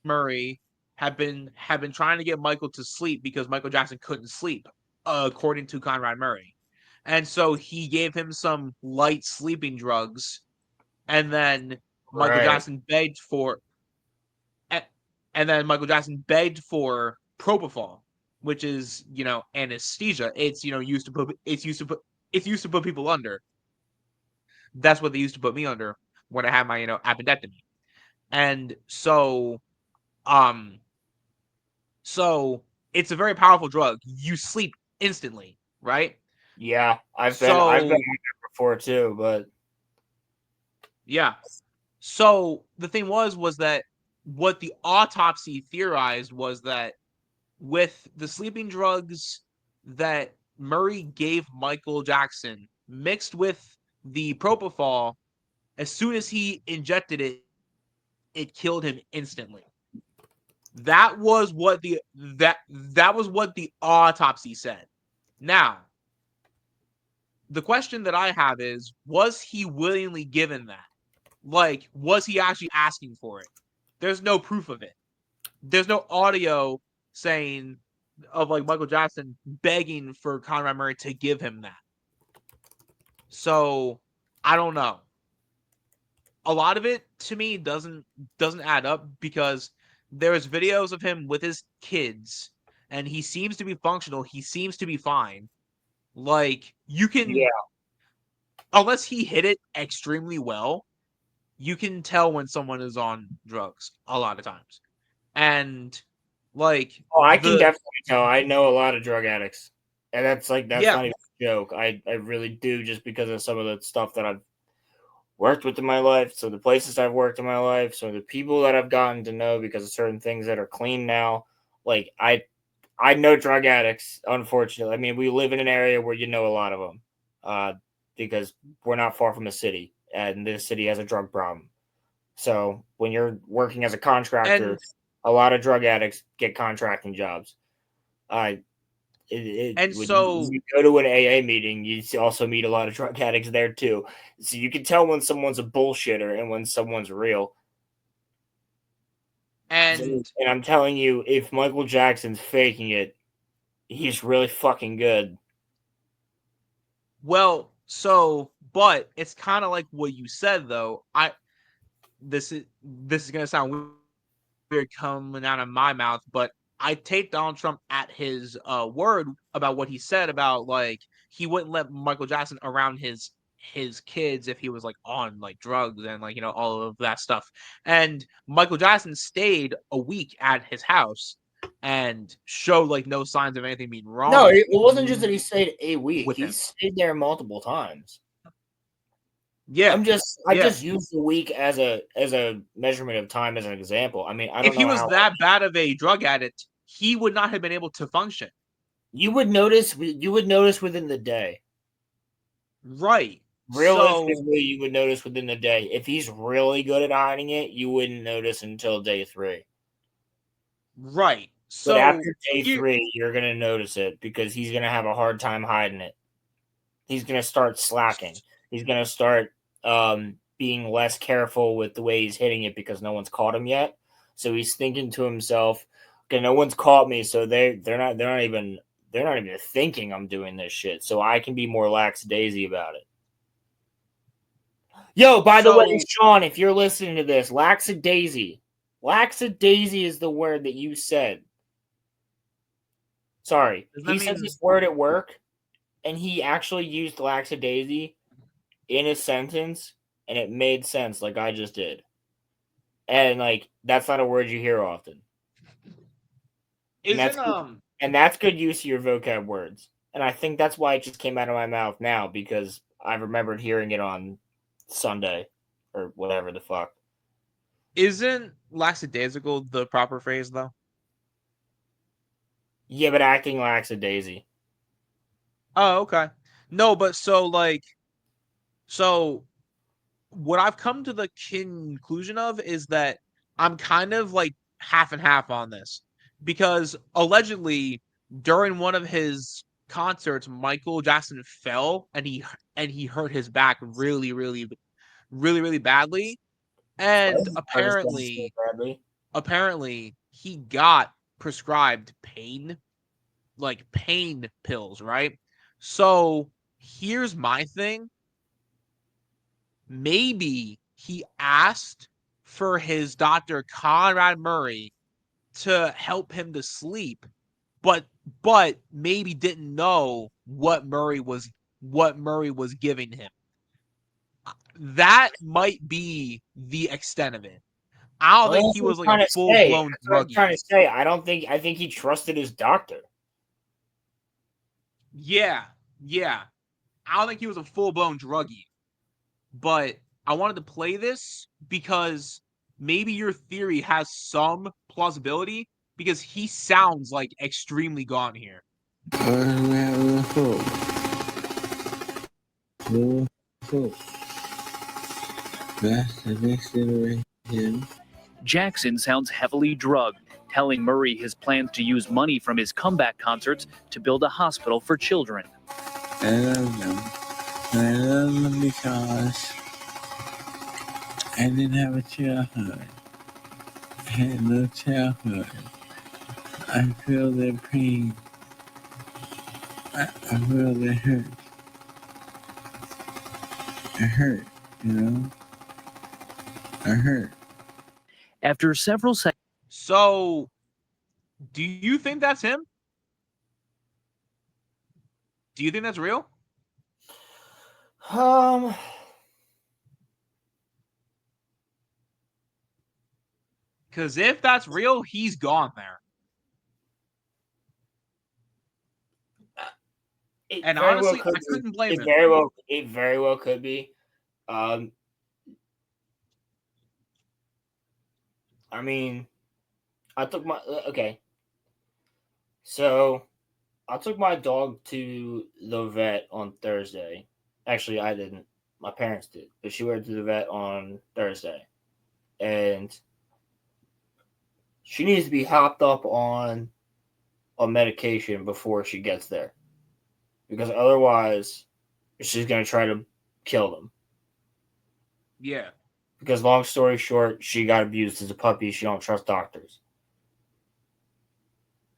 S1: Murray had been trying to get Michael to sleep because Michael Jackson couldn't sleep, according to Conrad Murray. And so he gave him some light sleeping drugs, and then Michael
S2: right.
S1: Jackson begged for and then Michael Jackson begged for propofol, which is, anesthesia. It's, used to put people under. That's what they used to put me under when I had my, appendectomy. And um so it's a very powerful drug. You sleep instantly, right?
S2: Yeah, I've been
S1: So
S2: on there before too, but
S1: yeah. So the thing was that what the autopsy theorized was that with the sleeping drugs that Murray gave Michael Jackson mixed with the propofol, as soon as he injected it, it killed him instantly. That was what the autopsy said. Now, the question that I have is, was he willingly given that? Like, was he actually asking for it? There's no proof of it. There's no audio saying of like Michael Jackson begging for Conrad Murray to give him that. So I don't know. A lot of it to me doesn't add up, because there's videos of him with his kids and he seems to be functional. He seems to be fine. Like, you can,
S2: yeah,
S1: unless he hit it extremely well, you can tell when someone is on drugs a lot of times. And like
S2: I can definitely tell. I know a lot of drug addicts, and that's not even a joke. I really do, just because of some of the stuff that I've worked with in my life, so the places I've worked in my life, so the people that I've gotten to know because of certain things that are clean now. Like I know drug addicts, unfortunately. I mean, we live in an area where you know a lot of them, because we're not far from a city, and this city has a drug problem. So when you're working as a contractor, a lot of drug addicts get contracting jobs. When you go to an AA meeting, you also meet a lot of drug addicts there too. So you can tell when someone's a bullshitter and when someone's real. And I'm telling you, if Michael Jackson's faking it, he's really fucking good.
S1: Well, but it's kind of like what you said though. This is gonna sound weird coming out of my mouth, but I take Donald Trump at his word about what he said about, like, he wouldn't let Michael Jackson around his kids if he was like on like drugs and like, all of that stuff. And Michael Jackson stayed a week at his house and showed like no signs of anything being wrong.
S2: No, it wasn't just that he stayed a week. He
S1: him.
S2: stayed there multiple times.
S1: Yeah,
S2: I just used the week as a measurement of time as an example. I mean, I don't know.
S1: If he was that bad of a drug addict, he would not have been able to function.
S2: You would notice within the day.
S1: Right.
S2: Realistically, you would notice within the day. If he's really good at hiding it, you wouldn't notice until day 3.
S1: Right.
S2: But after day 3, you're going to notice it because he's going to have a hard time hiding it. He's going to start slacking. He's going to start being less careful with the way he's hitting it because no one's caught him yet. So he's thinking to himself, okay, no one's caught me, so they're not even thinking I'm doing this shit. So I can be more lackadaisy about it. Yo, by the way, Sean, if you're listening to this, lackadaisy. Laxadaisy is the word that you said. Sorry. He says this word at work, and he actually used laxadaisy in a sentence, and it made sense like I just did. And, like, that's not a word you hear often. And that's good use of your vocab words. And I think that's why it just came out of my mouth now, because I remembered hearing it on Sunday or whatever the fuck.
S1: Isn't lackadaisical the proper phrase, though?
S2: Yeah, but acting lackadaisy.
S1: Oh, okay. No, but so what I've come to the conclusion of is that I'm kind of like half and half on this, because allegedly during one of his concerts, Michael Jackson fell and he hurt his back really, really, really, really badly, and apparently he got prescribed pain pills, right? So here's my thing. Maybe he asked for his doctor Conrad Murray to help him to sleep, but maybe didn't know what Murray was giving him. That might be the extent of it. I don't think he was like a full-blown druggie.
S2: I'm trying to say. I think he trusted his doctor.
S1: Yeah. I don't think he was a full-blown druggie. But I wanted to play this because maybe your theory has some plausibility, because he sounds like extremely gone here.
S4: Jackson sounds heavily drugged, telling Murray his plans to use money from his comeback concerts to build a hospital for children.
S5: I love them. I love them because I didn't have a childhood. I had no childhood. I feel their pain. I feel their hurt. I hurt, you know? I hurt.
S4: After several seconds.
S1: So, do you think that's him? Do you think that's real? Because if that's real, he's gone there. And honestly, I couldn't blame him.
S2: It very well could be. I mean, So, I took my dog to the vet on Thursday. Actually, I didn't. My parents did, but she went to the vet on Thursday, and she needs to be hopped up on a medication before she gets there, because otherwise she's going to try to kill them.
S1: Yeah.
S2: Because long story short, she got abused as a puppy. She don't trust doctors.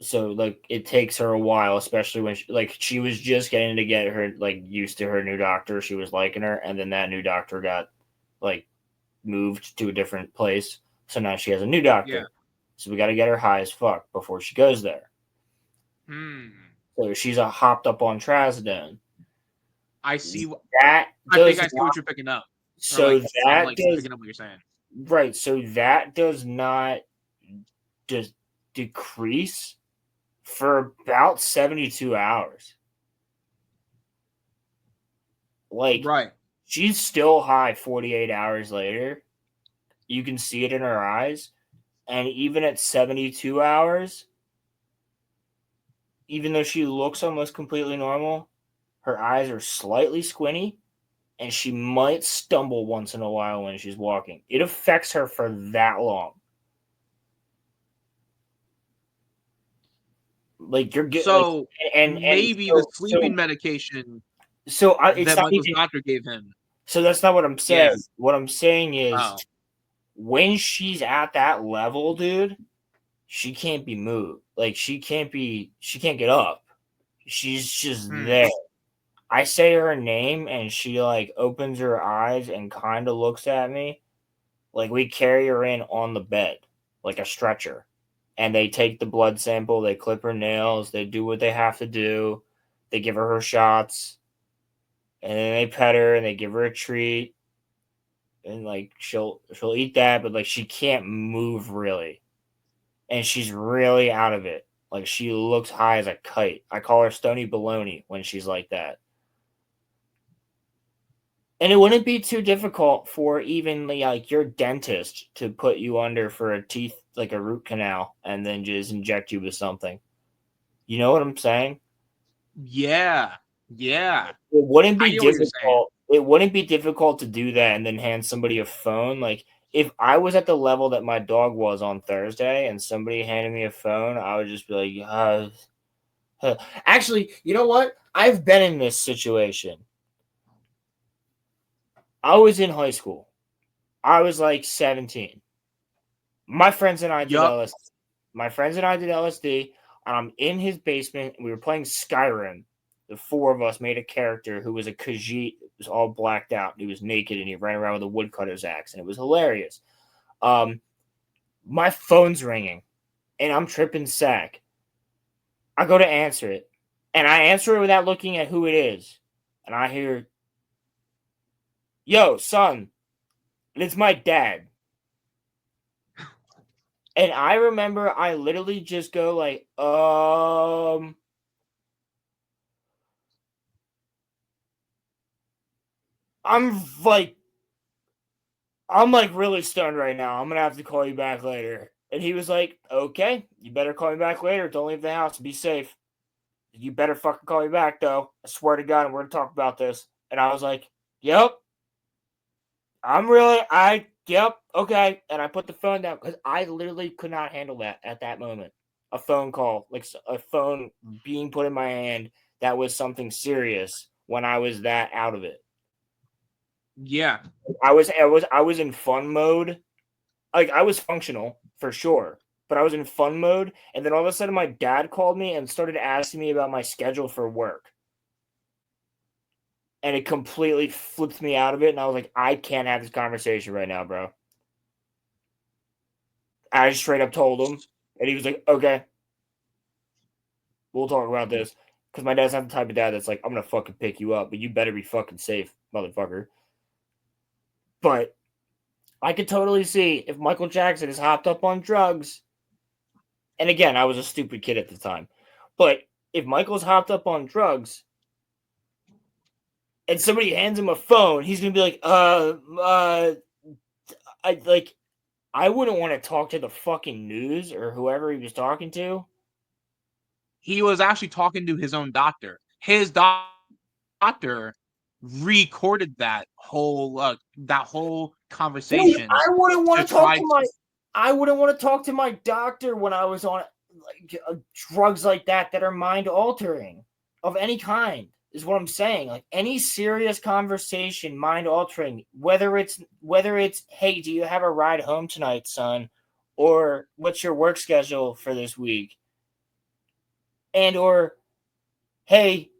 S2: So, like, it takes her a while, especially when she was just getting to get her, like, used to her new doctor. She was liking her, and then that new doctor got, like, moved to a different place. So now she has a new doctor. Yeah. So we got to get her high as fuck before she goes there. So she's hopped up on trazodone.
S1: I see.
S2: I
S1: think I see what you're picking up.
S2: So that does
S1: picking up what you're saying.
S2: Right. So that does not just decrease for about 72 hours. Like,
S1: right.
S2: She's still high 48 hours later. You can see it in her eyes. And even at 72 hours, even though she looks almost completely normal, her eyes are slightly squinty, and she might stumble once in a while when she's walking. It affects her for that long. Like, you're getting
S1: maybe the sleeping medication
S2: that
S1: Michael's doctor gave him.
S2: So that's not what I'm saying. Yes. What I'm saying is, when she's at that level, dude, she can't be moved. Like, she can't get up. She's just there. I say her name and she, like, opens her eyes and kind of looks at me. Like, we carry her in on the bed. like a stretcher. And they take the blood sample, they clip her nails, they do what they have to do, they give her shots, and then they pet her and they give her a treat. And like she'll eat that, but like she can't move really. And she's really out of it. Like she looks high as a kite. I call her Stony Baloney when she's like that. And it wouldn't be too difficult for even like your dentist to put you under for a teeth, like a root canal, and then just inject you with something. You know what I'm saying?
S1: Yeah.
S2: It wouldn't be
S1: I get what you're saying.
S2: difficult. It wouldn't be difficult to do that and then hand somebody a phone. Like if I was at the level that my dog was on Thursday and somebody handed me a phone, I would just be like, Actually, you know what? I've been in this situation. I was in high school. I was like 17. My friends and I did LSD. And I'm in his basement. And we were playing Skyrim. The four of us made a character who was a Khajiit. It was all blacked out. He was naked and he ran around with a woodcutter's axe. And it was hilarious. My phone's ringing. And I'm tripping sack. I go to answer it. And I answer it without looking at who it is. And I hear, "Yo, son, it's my dad." And I remember I literally just go like, I'm like really stunned right now. I'm gonna have to call you back later. And he was like, "Okay, you better call me back later. Don't leave the house. Be safe. You better fucking call me back, though. I swear to God, we're gonna talk about this." And I was like, "Yep, yep, okay." And I put the phone down because I literally could not handle that at that moment. A phone call, like a phone being put in my hand, that was something serious when I was that out of it.
S1: Yeah.
S2: I was in fun mode. Like I was functional for sure, but I was in fun mode. And then all of a sudden my dad called me and started asking me about my schedule for work. And it completely flipped me out of it. And I was like, I can't have this conversation right now, bro. I just straight up told him. And he was like, "Okay, we'll talk about this." Because my dad's not the type of dad that's like, "I'm going to fucking pick you up, but you better be fucking safe, motherfucker." But I could totally see if Michael Jackson is hopped up on drugs. And again, I was a stupid kid at the time. But if Michael's hopped up on drugs and somebody hands him a phone, he's going to be like, I wouldn't want to talk to the fucking news or whoever he was talking to.
S1: He was actually talking to his own doctor. His doctor recorded that whole conversation.
S2: Dude, I wouldn't want to talk to my doctor when I was on like drugs like that are mind altering of any kind. Is what I'm saying. Like any serious conversation, mind altering. Whether it's hey, do you have a ride home tonight, son? Or what's your work schedule for this week? And or hey,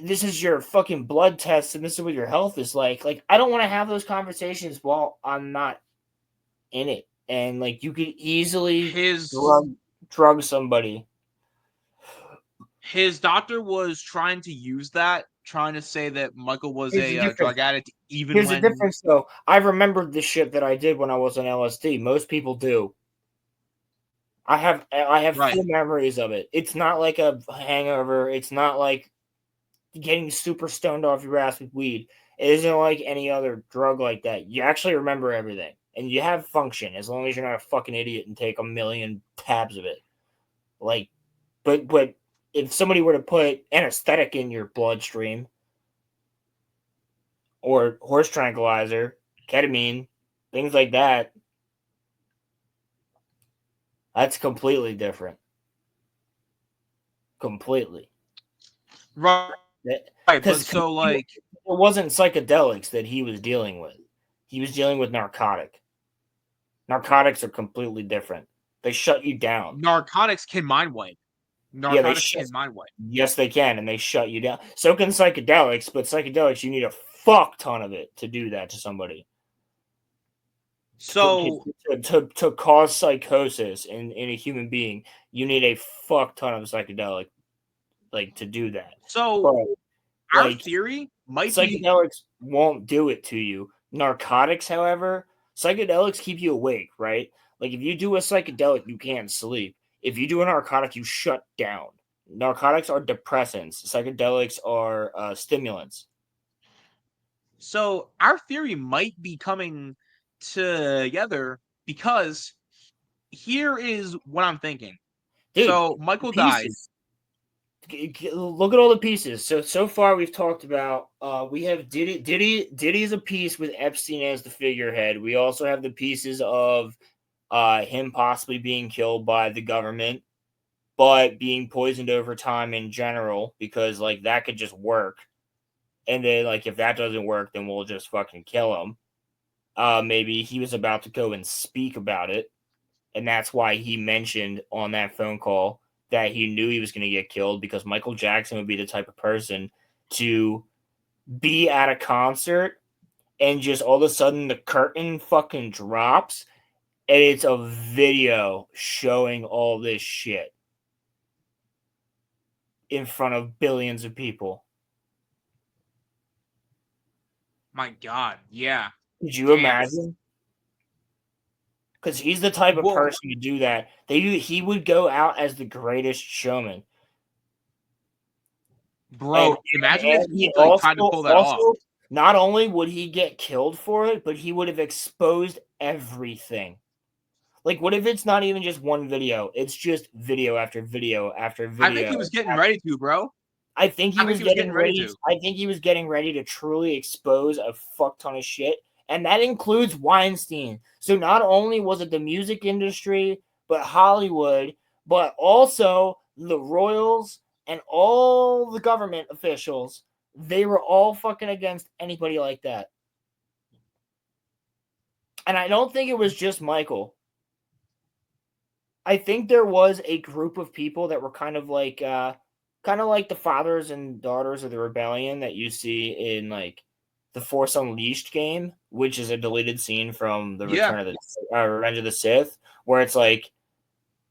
S2: this is your fucking blood test and this is what your health is like. Like, I don't want to have those conversations while I'm not in it. And like, you could easily drug somebody.
S1: His doctor was trying to use that, trying to say that Michael was a drug addict. Here's the
S2: difference, though. I remembered the shit that I did when I was on LSD. Most people do. I have full memories of it. It's not like a hangover. It's not like getting super stoned off your ass with weed. It isn't like any other drug like that. You actually remember everything. And you have function as long as you're not a fucking idiot and take a million tabs of it. Like, but if somebody were to put anesthetic in your bloodstream or horse tranquilizer, ketamine, things like that, that's completely different. Completely.
S1: Right. But so like
S2: it wasn't psychedelics that he was dealing with. He was dealing with narcotic. Narcotics are completely different. They shut you down.
S1: Narcotics can mind wipe. Narcotics can mind wipe.
S2: Yes, they can, and they shut you down. So can psychedelics, but psychedelics, you need a fuck ton of it to do that to somebody.
S1: So
S2: to cause psychosis in a human being, you need a fuck ton of psychedelic, like, to do that.
S1: So
S2: But
S1: our
S2: like
S1: theory might be
S2: psychedelics won't do it to you. Narcotics, however, psychedelics keep you awake, right? Like if you do a psychedelic, you can't sleep. If you do a narcotic, you shut down. Narcotics are depressants. Psychedelics are stimulants.
S1: so our theory might be coming together because here is what I'm thinking.
S2: Dude,
S1: So Michael died.
S2: Look at all the pieces. So far we've talked about we have Diddy is a piece with Epstein as the figurehead. We also have the pieces of him possibly being killed by the government, but being poisoned over time in general, because like that could just work. And then like if that doesn't work, then we'll just fucking kill him. Maybe he was about to go and speak about it, and that's why he mentioned on that phone call that he knew he was going to get killed, because Michael Jackson would be the type of person to be at a concert and just all of a sudden the curtain fucking drops and it's a video showing all this shit in front of billions of people.
S1: My God, yeah.
S2: Could you imagine? Because he's the type of person to do that. He would go out as the greatest showman.
S1: Bro, imagine if he tried to pull that off.
S2: Not only would he get killed for it, but he would have exposed everything. Like, what if it's not even just one video? It's just video after video after video.
S1: I think he was getting ready to, bro.
S2: I think he was getting ready to. I think he was getting ready to truly expose a fuck ton of shit. And that includes Weinstein. So not only was it the music industry, but Hollywood, but also the royals and all the government officials. They were all fucking against anybody like that. And I don't think it was just Michael. I think there was a group of people that were kind of like the fathers and daughters of the rebellion that you see in like the Force Unleashed game, which is a deleted scene from the Revenge of the Sith, where it's like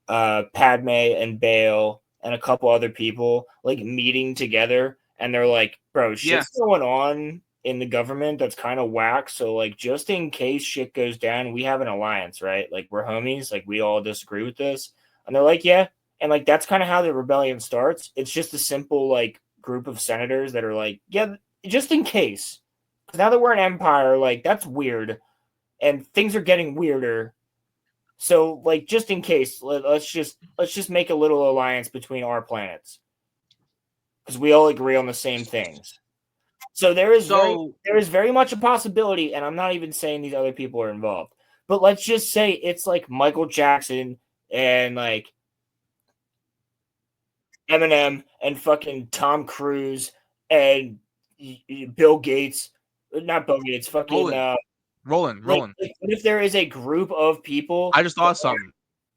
S2: Padme and Bale and a couple other people like meeting together, and they're like, "Bro, shit's going on in the government that's kind of whack. So like, just in case shit goes down, we have an alliance, right? Like we're homies. Like we all disagree with this." And they're like, "Yeah." And like that's kind of how the rebellion starts. It's just a simple like group of senators that are like, "Yeah, just in case." Because now that we're an empire, like that's weird, and things are getting weirder. So like, just in case, let's just make a little alliance between our planets, because we all agree on the same things. So there is very much a possibility, and I'm not even saying these other people are involved, but let's just say it's like Michael Jackson and like Eminem and fucking Tom Cruise and Bill Gates. Not Bill Gates, fucking
S1: Roland.
S2: Like, what if there is a group of people?
S1: I just thought something.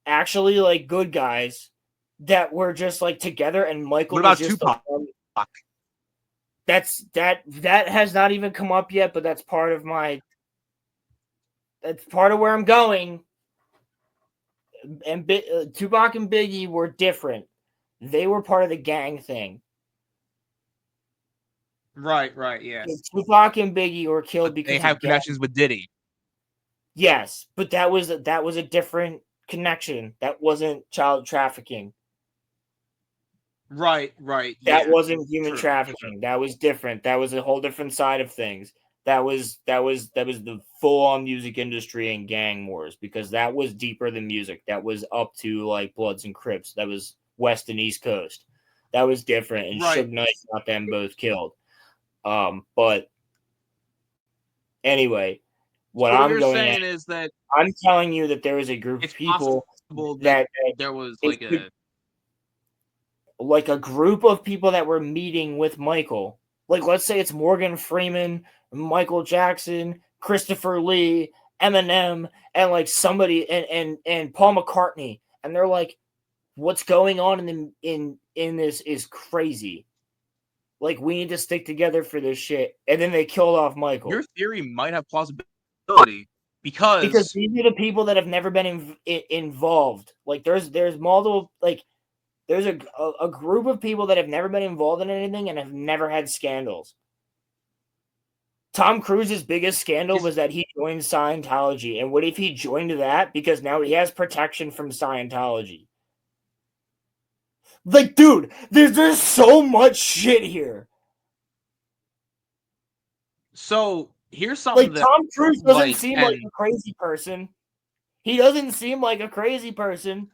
S2: Actually, like good guys that were just like together, and Michael.
S1: What about
S2: was just
S1: Tupac?
S2: That has not even come up yet, but that's part of where I'm going. And Tupac and Biggie were different. They were part of the gang thing.
S1: Right, yeah.
S2: Tupac and Biggie were killed because
S1: they have connections with Diddy.
S2: Yes, but that was a different connection. That wasn't child trafficking.
S1: Right.
S2: That wasn't human trafficking. That was different. That was a whole different side of things. That was the full-on music industry and gang wars, because that was deeper than music. That was up to like Bloods and Crips. That was West and East Coast. That was different, and Suge Knight got them both killed. But anyway, what I'm saying
S1: is that
S2: I'm telling you that there is a group of people that
S1: there was
S2: like a group of people that were meeting with Michael. Like, let's say it's Morgan Freeman, Michael Jackson, Christopher Lee, Eminem, and like somebody and Paul McCartney, and they're like, "What's going on in this is crazy. Like, we need to stick together for this shit." And then they killed off Michael.
S1: Your theory might have plausibility.
S2: Because these are the people that have never been involved. Like there's multiple, like there's a group of people that have never been involved in anything and have never had scandals. Tom Cruise's biggest scandal was that he joined Scientology. And what if he joined that? Because now he has protection from Scientology. Like, dude, there's so much shit here.
S1: So here's something
S2: like Tom Cruise doesn't seem like a crazy person. He doesn't seem like a crazy person.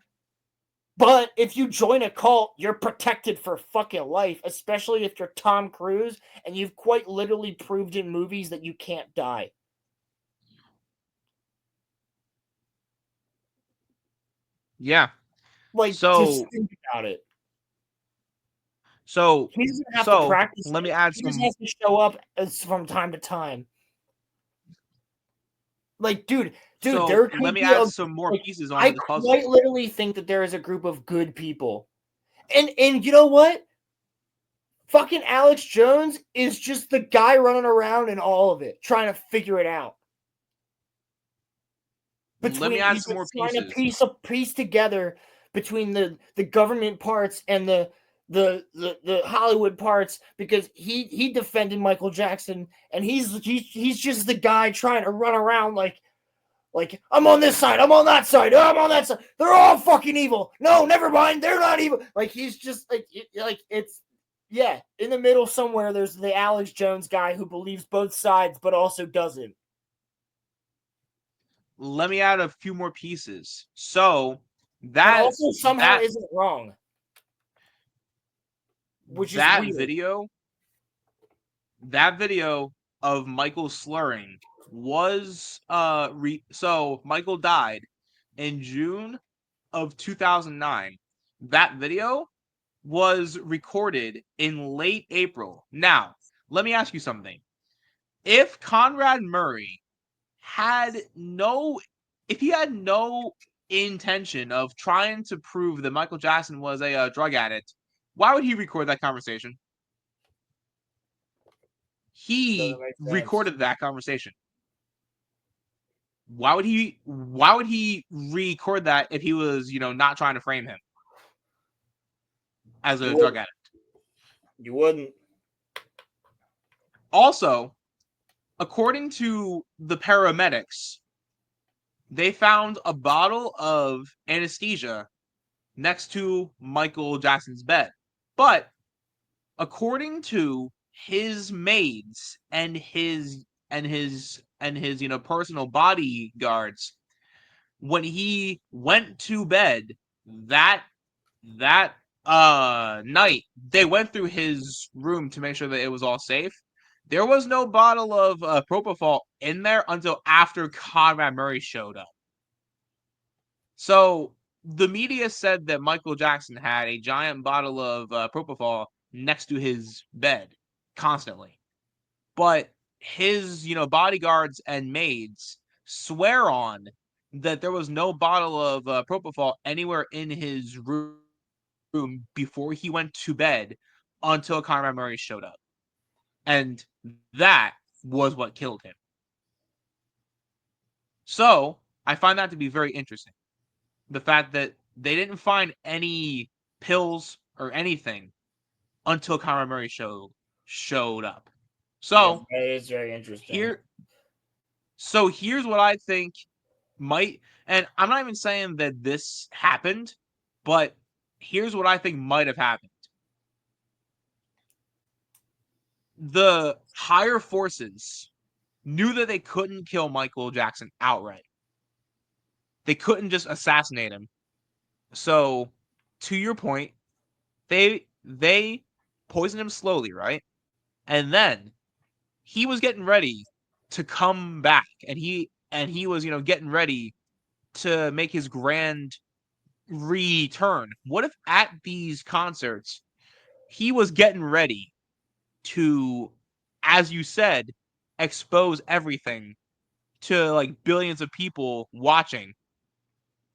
S2: But if you join a cult, you're protected for fucking life, especially if you're Tom Cruise and you've quite literally proved in movies that you can't die.
S1: Yeah.
S2: Like, just think about it.
S1: So
S2: he doesn't have to practice.
S1: Let me add
S2: he just has to show up from time to time. Like, dude, there could
S1: let me
S2: be
S1: add some more pieces on the puzzle.
S2: I quite literally think that there is a group of good people. And you know what? Fucking Alex Jones is just the guy running around in all of it, trying to figure it out.
S1: Let me add some more pieces.
S2: Trying to piece together between the government parts and the Hollywood parts, because he defended Michael Jackson, and he's just the guy trying to run around like I'm on this side, I'm on that side, I'm on that side. They're all fucking evil. No, never mind, they're not evil. Like, he's just like it's in the middle somewhere. There's the Alex Jones guy who believes both sides but also doesn't.
S1: Let me add a few more pieces. So that
S2: also somehow isn't wrong. Which is weird.
S1: That video of Michael slurring was so Michael died in June of 2009. That video was recorded in late April. Now, let me ask you something. If Conrad Murray had no intention of trying to prove that Michael Jackson was a drug addict, why would he record that conversation? He recorded that conversation. Why would he record that if he was, not trying to frame him as a drug addict?
S2: You wouldn't.
S1: Also, according to the paramedics, they found a bottle of anesthesia next to Michael Jackson's bed. But according to his maids and his personal bodyguards, when he went to bed that night, they went through his room to make sure that it was all safe. There was no bottle of propofol in there until after Conrad Murray showed up. So the media said that Michael Jackson had a giant bottle of propofol next to his bed constantly. But his, bodyguards and maids swear on that there was no bottle of propofol anywhere in his room before he went to bed until Conrad Murray showed up. And that was what killed him. So I find that to be very interesting. The fact that they didn't find any pills or anything until Conrad Murray showed up. So
S2: that is very interesting.
S1: Here's what I think might, and I'm not even saying that this happened, but here's what I think might have happened. The higher forces knew that they couldn't kill Michael Jackson outright. They couldn't just assassinate him. So, to your point, they poisoned him slowly, right? And then he was getting ready to come back, and he was, getting ready to make his grand return. What if at these concerts he was getting ready to, as you said, expose everything to like billions of people watching,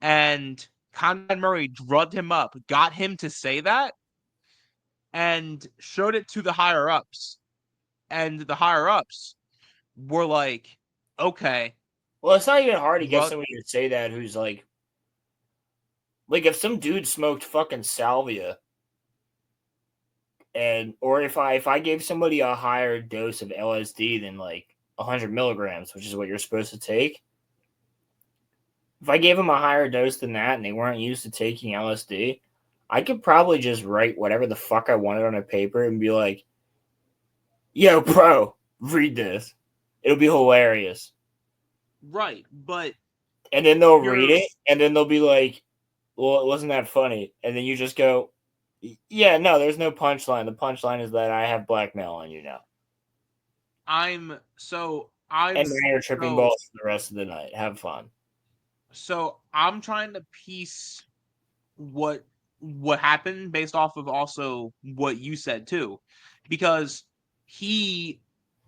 S1: and Conrad Murray drugged him up, got him to say that, and showed it to the higher ups, and the higher ups were like, okay,
S2: Well, it's not even hard to get somebody to say that who's like if some dude smoked fucking salvia, or if I gave somebody a higher dose of LSD than like 100 milligrams, which is what you're supposed to take. If I gave them a higher dose than that and they weren't used to taking LSD, I could probably just write whatever the fuck I wanted on a paper and be like, yo, bro, read this. It'll be hilarious.
S1: Right, but...
S2: And then they'll read it, and then they'll be like, well, it wasn't that funny. And then you just go, yeah, no, there's no punchline. The punchline is that I have blackmail on you now. And now you're tripping balls for the rest of the night. Have fun.
S1: So I'm trying to piece what happened based off of also what you said too, because Dude,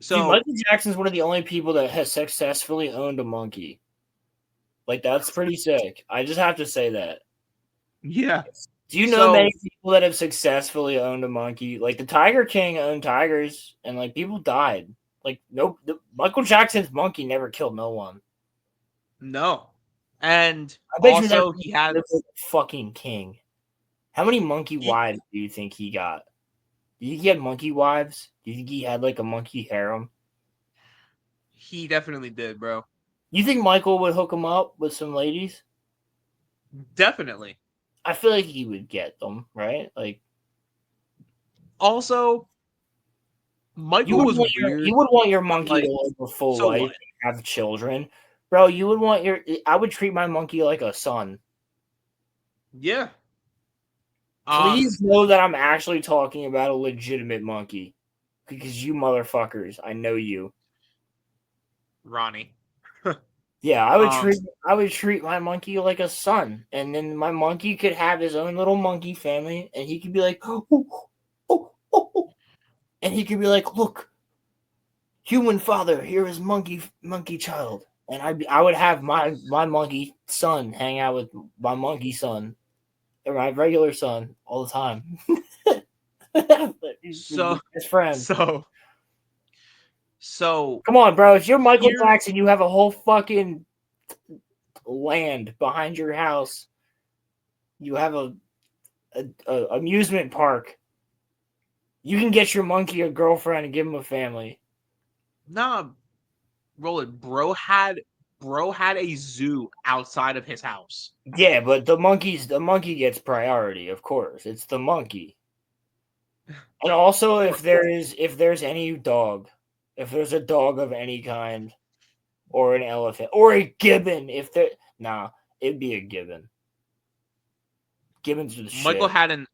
S2: Michael Jackson's one of the only people that has successfully owned a monkey. Like, that's pretty sick. I just have to say that.
S1: Yeah.
S2: Do you know many people that have successfully owned a monkey? Like, the Tiger King owned tigers, and like people died. Like, Michael Jackson's monkey never killed no one.
S1: No. And
S2: I bet
S1: also he had
S2: a fucking king. How many monkey wives do you think he got? Do you think he had monkey wives? Do you think he had like a monkey harem?
S1: He definitely did, bro.
S2: You think Michael would hook him up with some ladies?
S1: Definitely.
S2: I feel like he would get them, right? Like,
S1: also, Michael was weird.
S2: You would want your monkey to live a full life and have children. Bro, you would want I would treat my monkey like a son.
S1: Yeah.
S2: Please know that I'm actually talking about a legitimate monkey. Because you motherfuckers, I know you.
S1: Ronnie.
S2: Yeah, I would treat my monkey like a son. And then my monkey could have his own little monkey family. And he could be like, oh. And he could be like, look, human father, here is monkey child. And I would have my monkey son hang out with my monkey son, or my regular son, all the time.
S1: So
S2: his friend.
S1: So
S2: come on, bro. If you're Michael Jackson, you have a whole fucking land behind your house. You have a amusement park. You can get your monkey a girlfriend and give him a family.
S1: Nah, Roland, bro had a zoo outside of his house.
S2: Yeah, but the monkey gets priority, of course. It's the monkey. And also if there's any dog, if there's a dog of any kind, or an elephant, or a gibbon, it'd be a gibbon. Gibbons are the
S1: Michael
S2: shit.
S1: had an